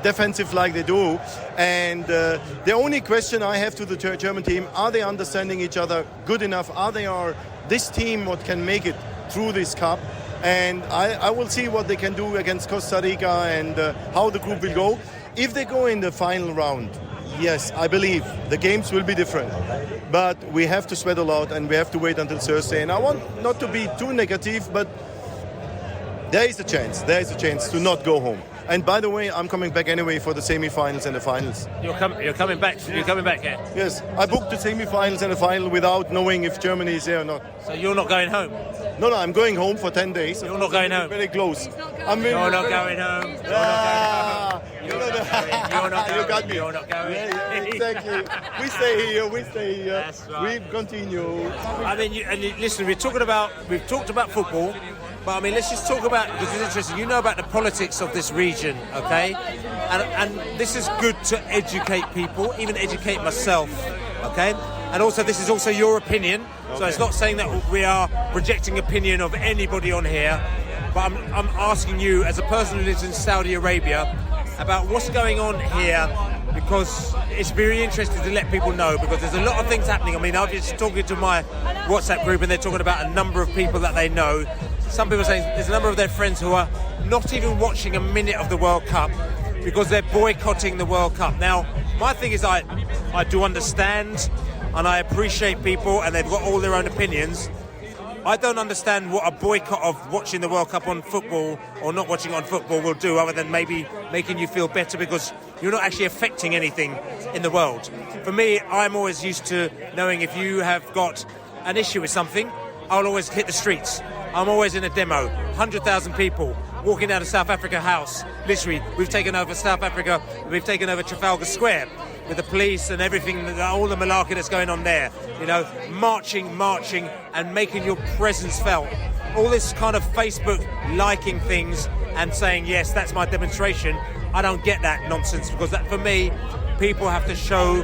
defensive like they do. And the only question I have to the German team: are they understanding each other good enough? Are this team what can make it through this cup? And I will see what they can do against Costa Rica and how the group will go. If they go in the final round, yes, I believe the games will be different. But we have to sweat a lot and we have to wait until Thursday. And I want not to be too negative, but there is a chance to not go home. And by the way, I'm coming back anyway for the semi-finals and the finals. You're coming back. You're coming back here. Yes, I booked the semi-finals and the final without knowing if Germany is there or not. So you're not going home? No, I'm going home for 10 days. You're not going home? Very close. You're not going home. You got me. You're not going. Yeah, exactly. We stay here. That's right. We continue. I mean, listen. We've talked about football. But I mean, let's just talk about, because it's interesting, you know about the politics of this region, okay? And this is good to educate people, even educate myself, okay? And also, this is also your opinion, so it's not saying that we are rejecting opinion of anybody on here, but I'm asking you, as a person who lives in Saudi Arabia, about what's going on here, because it's very interesting to let people know, because there's a lot of things happening. I mean, I'm just talking to my WhatsApp group, and they're talking about a number of people that they know. Some people are saying there's a number of their friends who are not even watching a minute of the World Cup because they're boycotting the World Cup. Now, my thing is I do understand and I appreciate people and they've got all their own opinions. I don't understand what a boycott of watching the World Cup on football or not watching on football will do, other than maybe making you feel better because you're not actually affecting anything in the world. For me, I'm always used to knowing if you have got an issue with something, I'll always hit the streets. I'm always in a demo, 100,000 people walking down to South Africa House. Literally, we've taken over South Africa, we've taken over Trafalgar Square with the police and everything, all the malarkey that's going on there. You know, marching and making your presence felt. All this kind of Facebook liking things and saying, yes, that's my demonstration. I don't get that nonsense, because that, for me, people have to show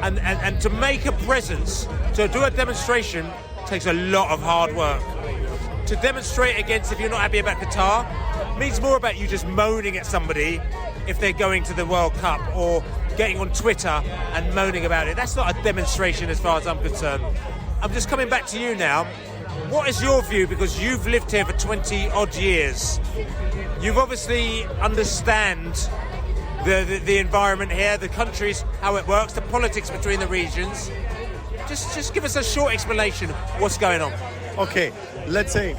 and to make a presence, to do a demonstration takes a lot of hard work. To demonstrate against, if you're not happy about Qatar, means more about you just moaning at somebody if they're going to the World Cup or getting on Twitter and moaning about it. That's not a demonstration as far as I'm concerned. I'm just coming back to you now. What is your view? Because you've lived here for 20 odd years. You've obviously understand the environment here, the countries, how it works, the politics between the regions. Just give us a short explanation of what's going on. Okay, let's say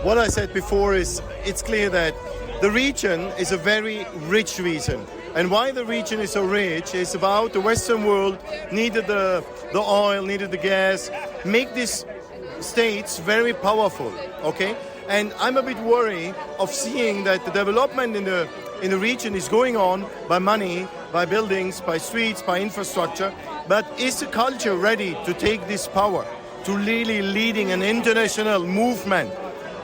what I said before is it's clear that the region is a very rich region. And why the region is so rich is about the Western world needed the oil, needed the gas, make these states very powerful, okay? And I'm a bit worried of seeing that the development in the region is going on by money, by buildings, by streets, by infrastructure. But is the culture ready to take this power, to really leading an international movement?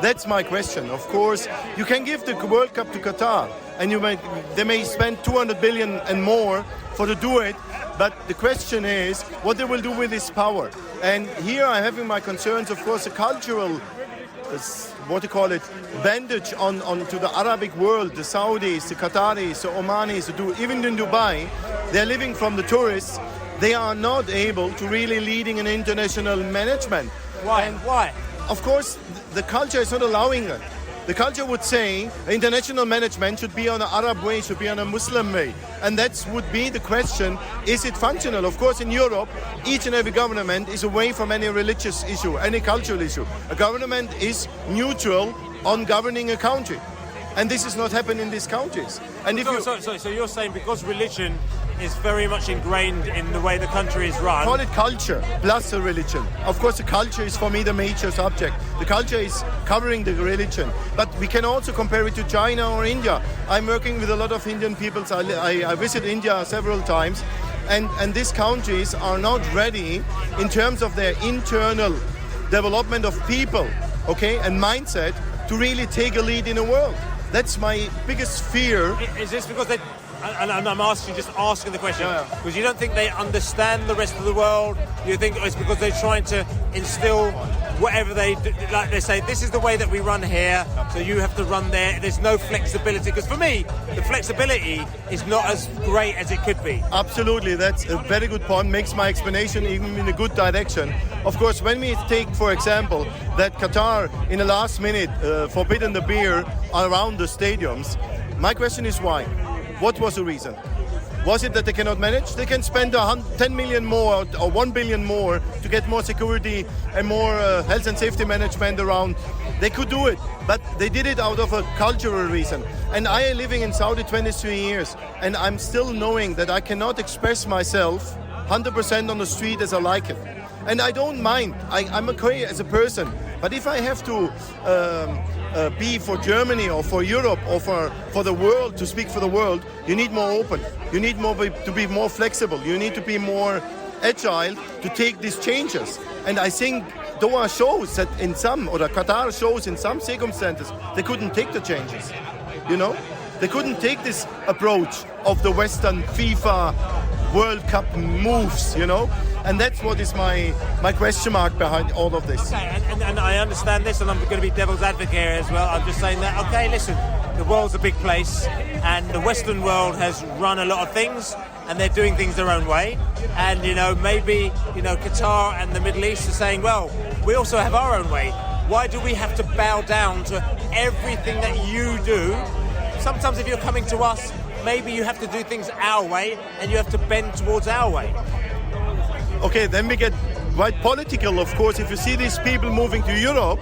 That's my question. Of course, you can give the World Cup to Qatar, and they may spend 200 billion and more to do it. But the question is what they will do with this power. And here I'm having my concerns, of course, the cultural, bandage onto the Arabic world, the Saudis, the Qataris, the Omanis, even in Dubai, they're living from the tourists. They are not able to really leading an international management. Why? And why? Of course, the culture is not allowing it. The culture would say international management should be on an Arab way, should be on a Muslim way. And that would be the question, is it functional? Of course, in Europe, each and every government is away from any religious issue, any cultural issue. A government is neutral on governing a country. And this is not happening in these countries. And if so you're saying because religion is very much ingrained in the way the country is run. Call it culture plus the religion. Of course, the culture is for me the major subject. The culture is covering the religion. But we can also compare it to China or India. I'm working with a lot of Indian people. So I visit India several times. And these countries are not ready in terms of their internal development of people, okay, and mindset to really take a lead in the world. That's my biggest fear. Is this because they... And I'm asking the question, because you don't think they understand the rest of the world? You think it's because they're trying to instill whatever they do, like they say, this is the way that we run here, so you have to run there. There's no flexibility, because for me, the flexibility is not as great as it could be. Absolutely, that's a very good point, makes my explanation even in a good direction. Of course, when we take, for example, that Qatar in the last minute forbidden the beer around the stadiums, my question is why? What was the reason? Was it that they cannot manage? They can spend 10 million more or 1 billion more to get more security and more health and safety management around. They could do it, but they did it out of a cultural reason. And I am living in Saudi 23 years, and I'm still knowing that I cannot express myself 100% on the street as I like it. And I don't mind. I'm okay as a person. But if I have to be for Germany or for Europe or for the world, to speak for the world, you need more open. You need more to be more flexible. You need to be more agile to take these changes. And I think Doha shows that Qatar shows in some circumstances, they couldn't take the changes. You know? They couldn't take this approach of the Western FIFA World Cup moves, you know? And that's what is my question mark behind all of this. Okay, and I understand this, and I'm going to be devil's advocate here as well. I'm just saying that, okay, listen, the world's a big place, and the Western world has run a lot of things, and they're doing things their own way. And, maybe, Qatar and the Middle East are saying, well, we also have our own way. Why do we have to bow down to everything that you do? Sometimes if you're coming to us, maybe you have to do things our way, and you have to bend towards our way. Okay, then we get quite political, of course. If you see these people moving to Europe,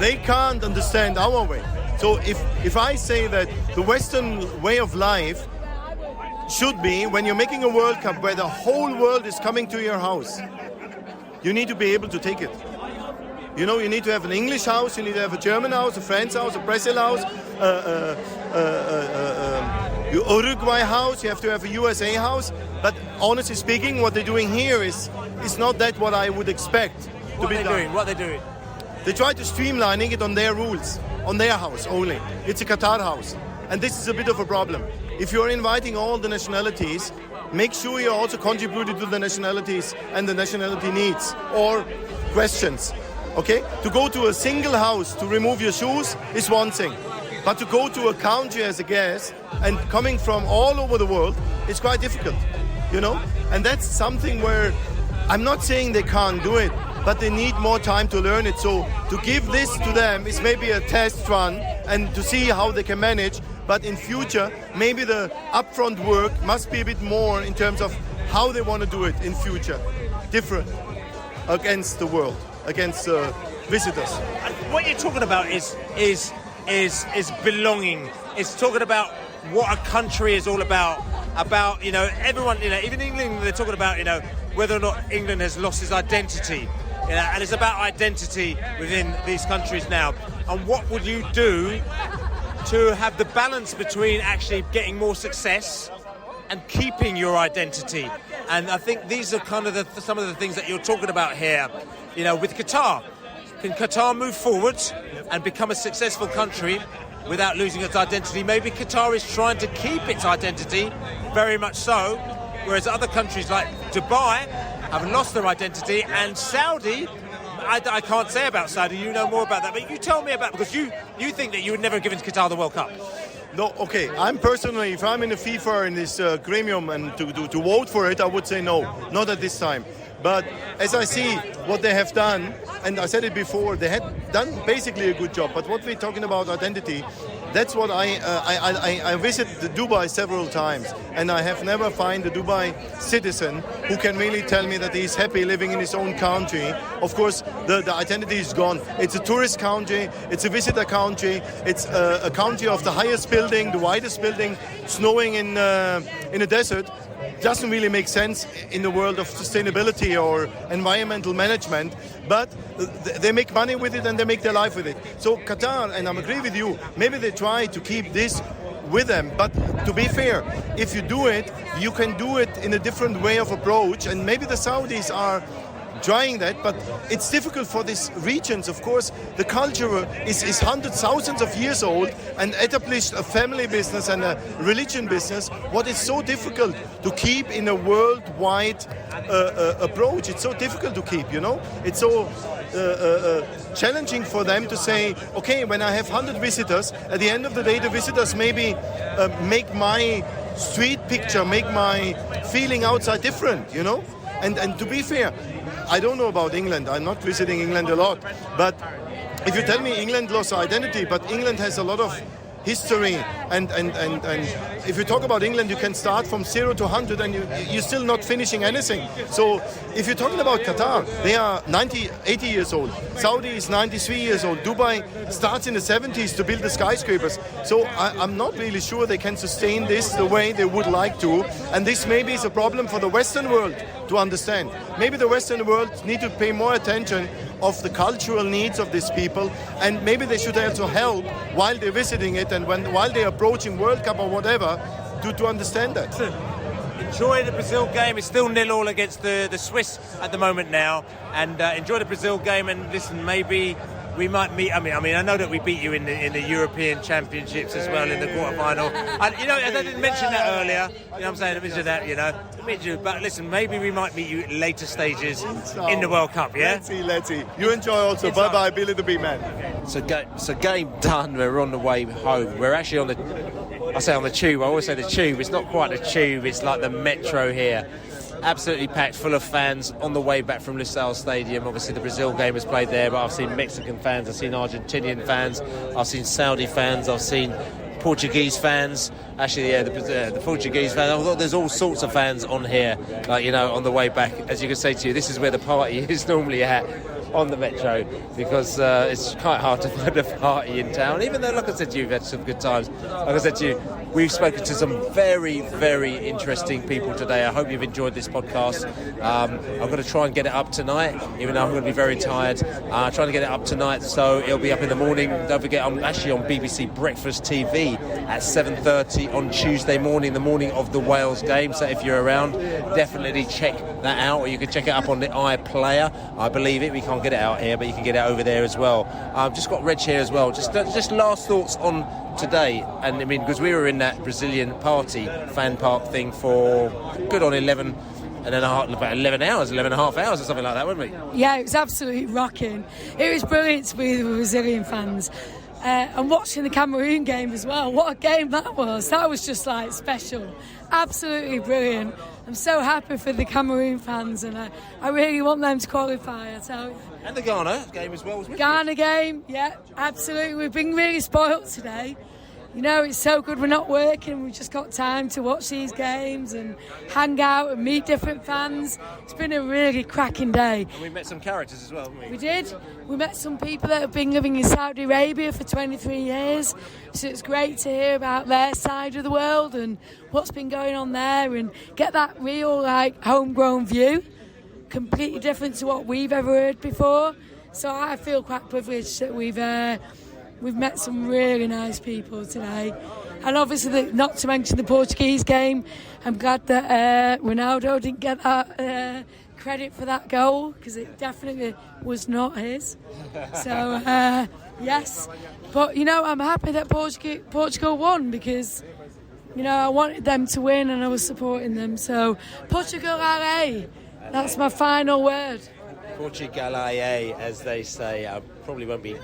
they can't understand our way. So if I say that the Western way of life should be, when you're making a World Cup where the whole world is coming to your house, you need to be able to take it. You need to have an English house, you need to have a German house, a French house, a Brazil house, Uruguay house, you have to have a USA house. But honestly speaking, what they're doing here is not that what I would expect to be done. What they're doing? They try to streamlining it on their rules, on their house only. It's a Qatar house. And this is a bit of a problem. If you're inviting all the nationalities, make sure you also contributed to the nationalities and the nationality needs or questions. Okay? To go to a single house to remove your shoes is one thing. But to go to a country as a guest and coming from all over the world, it's quite difficult, you know? And that's something where I'm not saying they can't do it, but they need more time to learn it. So to give this to them is maybe a test run and to see how they can manage. But in future, maybe the upfront work must be a bit more in terms of how they want to do it in future. Different against the world, against visitors. What you're talking about is belonging. It's talking about what a country is all about. About, you know, everyone, you know, even England, they're talking about, you know, whether or not England has lost its identity. You know, and it's about identity within these countries now. And what would you do to have the balance between actually getting more success and keeping your identity? And I think these are kind of some of the things that you're talking about here. You know, with Qatar, can Qatar move forward and become a successful country without losing its identity? Maybe Qatar is trying to keep its identity, very much so, whereas other countries like Dubai have lost their identity, and Saudi, I can't say about Saudi, you know more about that, but you tell me about, because you think that you would never have given Qatar the World Cup. No, okay. I'm personally, if I'm in the FIFA in this gremium and to vote for it, I would say no, not at this time. But as I see what they have done, and I said it before, they had done basically a good job. But what we're talking about identity, that's what I visited Dubai several times, and I have never found a Dubai citizen who can really tell me that he's happy living in his own country. Of course, the identity is gone. It's a tourist country, it's a visitor country, it's a country of the highest building, the widest building, snowing in a desert. Doesn't really make sense in the world of sustainability or environmental management, but they make money with it and they make their life with it. So Qatar, and I agree with you, maybe they try to keep this with them, but to be fair, if you do it, you can do it in a different way of approach, and maybe the Saudis are trying that, but it's difficult for these regions. Of course, the culture is hundreds, thousands of years old and established a family business and a religion business. What is so difficult to keep in a worldwide approach? It's so difficult to keep, you know? It's so challenging for them to say, okay, when I have 100 visitors, at the end of the day, the visitors maybe make my street picture, make my feeling outside different, you know? And to be fair, I don't know about England. I'm not visiting England a lot. But if you tell me England lost identity, but England has a lot of history, and if you talk about England, you can start from 0 to 100 and you're still not finishing anything. So if you're talking about Qatar, they are 80 years old. Saudi is 93 years old. Dubai starts in the 70s to build the skyscrapers. So I'm not really sure they can sustain this the way they would like to. And this maybe is a problem for the Western world to understand. Maybe the Western world need to pay more attention of the cultural needs of these people, and maybe they should also help while they're visiting it and while they're approaching World Cup or whatever to understand that. Enjoy the Brazil game. It's still 0-0 against the Swiss at the moment now, and enjoy the Brazil game. And listen, maybe we might meet. I mean, I know that we beat you in the European Championships as well in the quarterfinal. And you know, I didn't mention that earlier. You know what I'm saying? I mentioned that. You know, but listen, maybe we might meet you at later stages in the World Cup. Yeah. Let's see. You enjoy also. Bye bye, Billy the Big Man. So game done. We're on the way home. We're actually on the tube. I always say the tube. It's not quite the tube. It's like the metro here. Absolutely packed, full of fans on the way back from Lusail Stadium. Obviously the Brazil game was played there, but I've seen Mexican fans, I've seen Argentinian fans, I've seen Saudi fans, I've seen Portuguese fans. Actually, yeah, the Portuguese fans. There's all sorts of fans on here, like, you know, on the way back. As you can say to you, this is where the party is normally at, on the metro, because it's quite hard to find a party in town, even though, like I said to you, we've had some good times. Like I said to you, we've spoken to some very, very interesting people today. I hope you've enjoyed this podcast. I'm going to try and get it up tonight, even though I'm going to be very tired. Trying to get it up tonight, so it'll be up in the morning. Don't forget, I'm actually on BBC Breakfast TV at 7:30 on Tuesday morning, the morning of the Wales game. So if you're around, definitely check that out, or you can check it up on the iPlayer. I believe it. We can't get it out here, but you can get it over there as well. I've just got Reg here as well. Just last thoughts on today, and I mean, because we were in that Brazilian party fan park thing for good on 11 and then about 11 and a half hours or something like that, weren't we? Yeah, it was absolutely rocking. It was brilliant to be with the Brazilian fans. and watching the Cameroon game as well. What a game that was. That was just like special. Absolutely brilliant. I'm so happy for the Cameroon fans, and I really want them to qualify, I tell you. And the Ghana game as well was with Ghana game, yeah, absolutely. We've been really spoilt today. You know, it's so good we're not working. We've just got time to watch these games and hang out and meet different fans. It's been a really cracking day. And we met some characters as well, haven't we? We did. We met some people that have been living in Saudi Arabia for 23 years. So it's great to hear about their side of the world and what's been going on there and get that real, like, homegrown view. Completely different to what we've ever heard before. So I feel quite privileged that we've met some really nice people today. And obviously, not to mention the Portuguese game, I'm glad that Ronaldo didn't get that credit for that goal, because it definitely was not his. So, yes. But, you know, I'm happy that Portugal won, because, you know, I wanted them to win and I was supporting them. So, Portugal, allez. That's my final word. Portugal, as they say. I probably won't be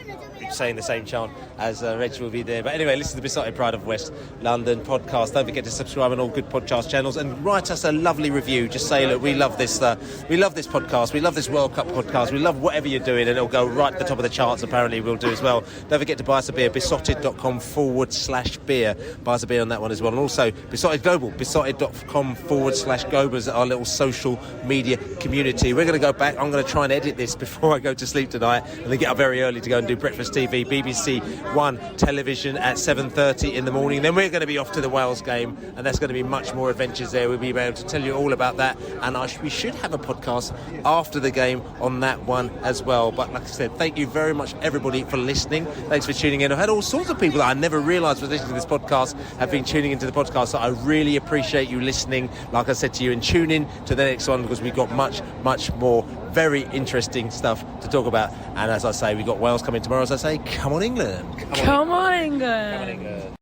saying the same chant as Reg will be there. But anyway, listen to the Beesotted Pride of West London podcast. Don't forget to subscribe on all good podcast channels and write us a lovely review. Just say, look, we love this podcast. We love this World Cup podcast. We love whatever you're doing, and it'll go right to the top of the charts. Apparently, we'll do as well. Don't forget to buy us a beer. Beesotted.com/beer. Buy us a beer on that one as well. And also, Beesotted Global. Beesotted.com/Global is our little social media community. We're going to go back. I'm going to try and edit this before I go to sleep tonight, and then get up very early to go and do breakfast TV, BBC One television at 7:30 in the morning. Then we're going to be off to the Wales game, and there's going to be much more adventures there. We'll be able to tell you all about that, and we should have a podcast after the game on that one as well. But like I said, thank you very much, everybody, for listening. Thanks for tuning in. I've had all sorts of people that I never realised were listening to this podcast have been tuning into the podcast, so I really appreciate you listening, like I said to you, and tune in to the next one, because we've got much, much more very interesting stuff to talk about. And as I say, we've got Wales coming tomorrow. As I say, come on England. Come on England. Come on England.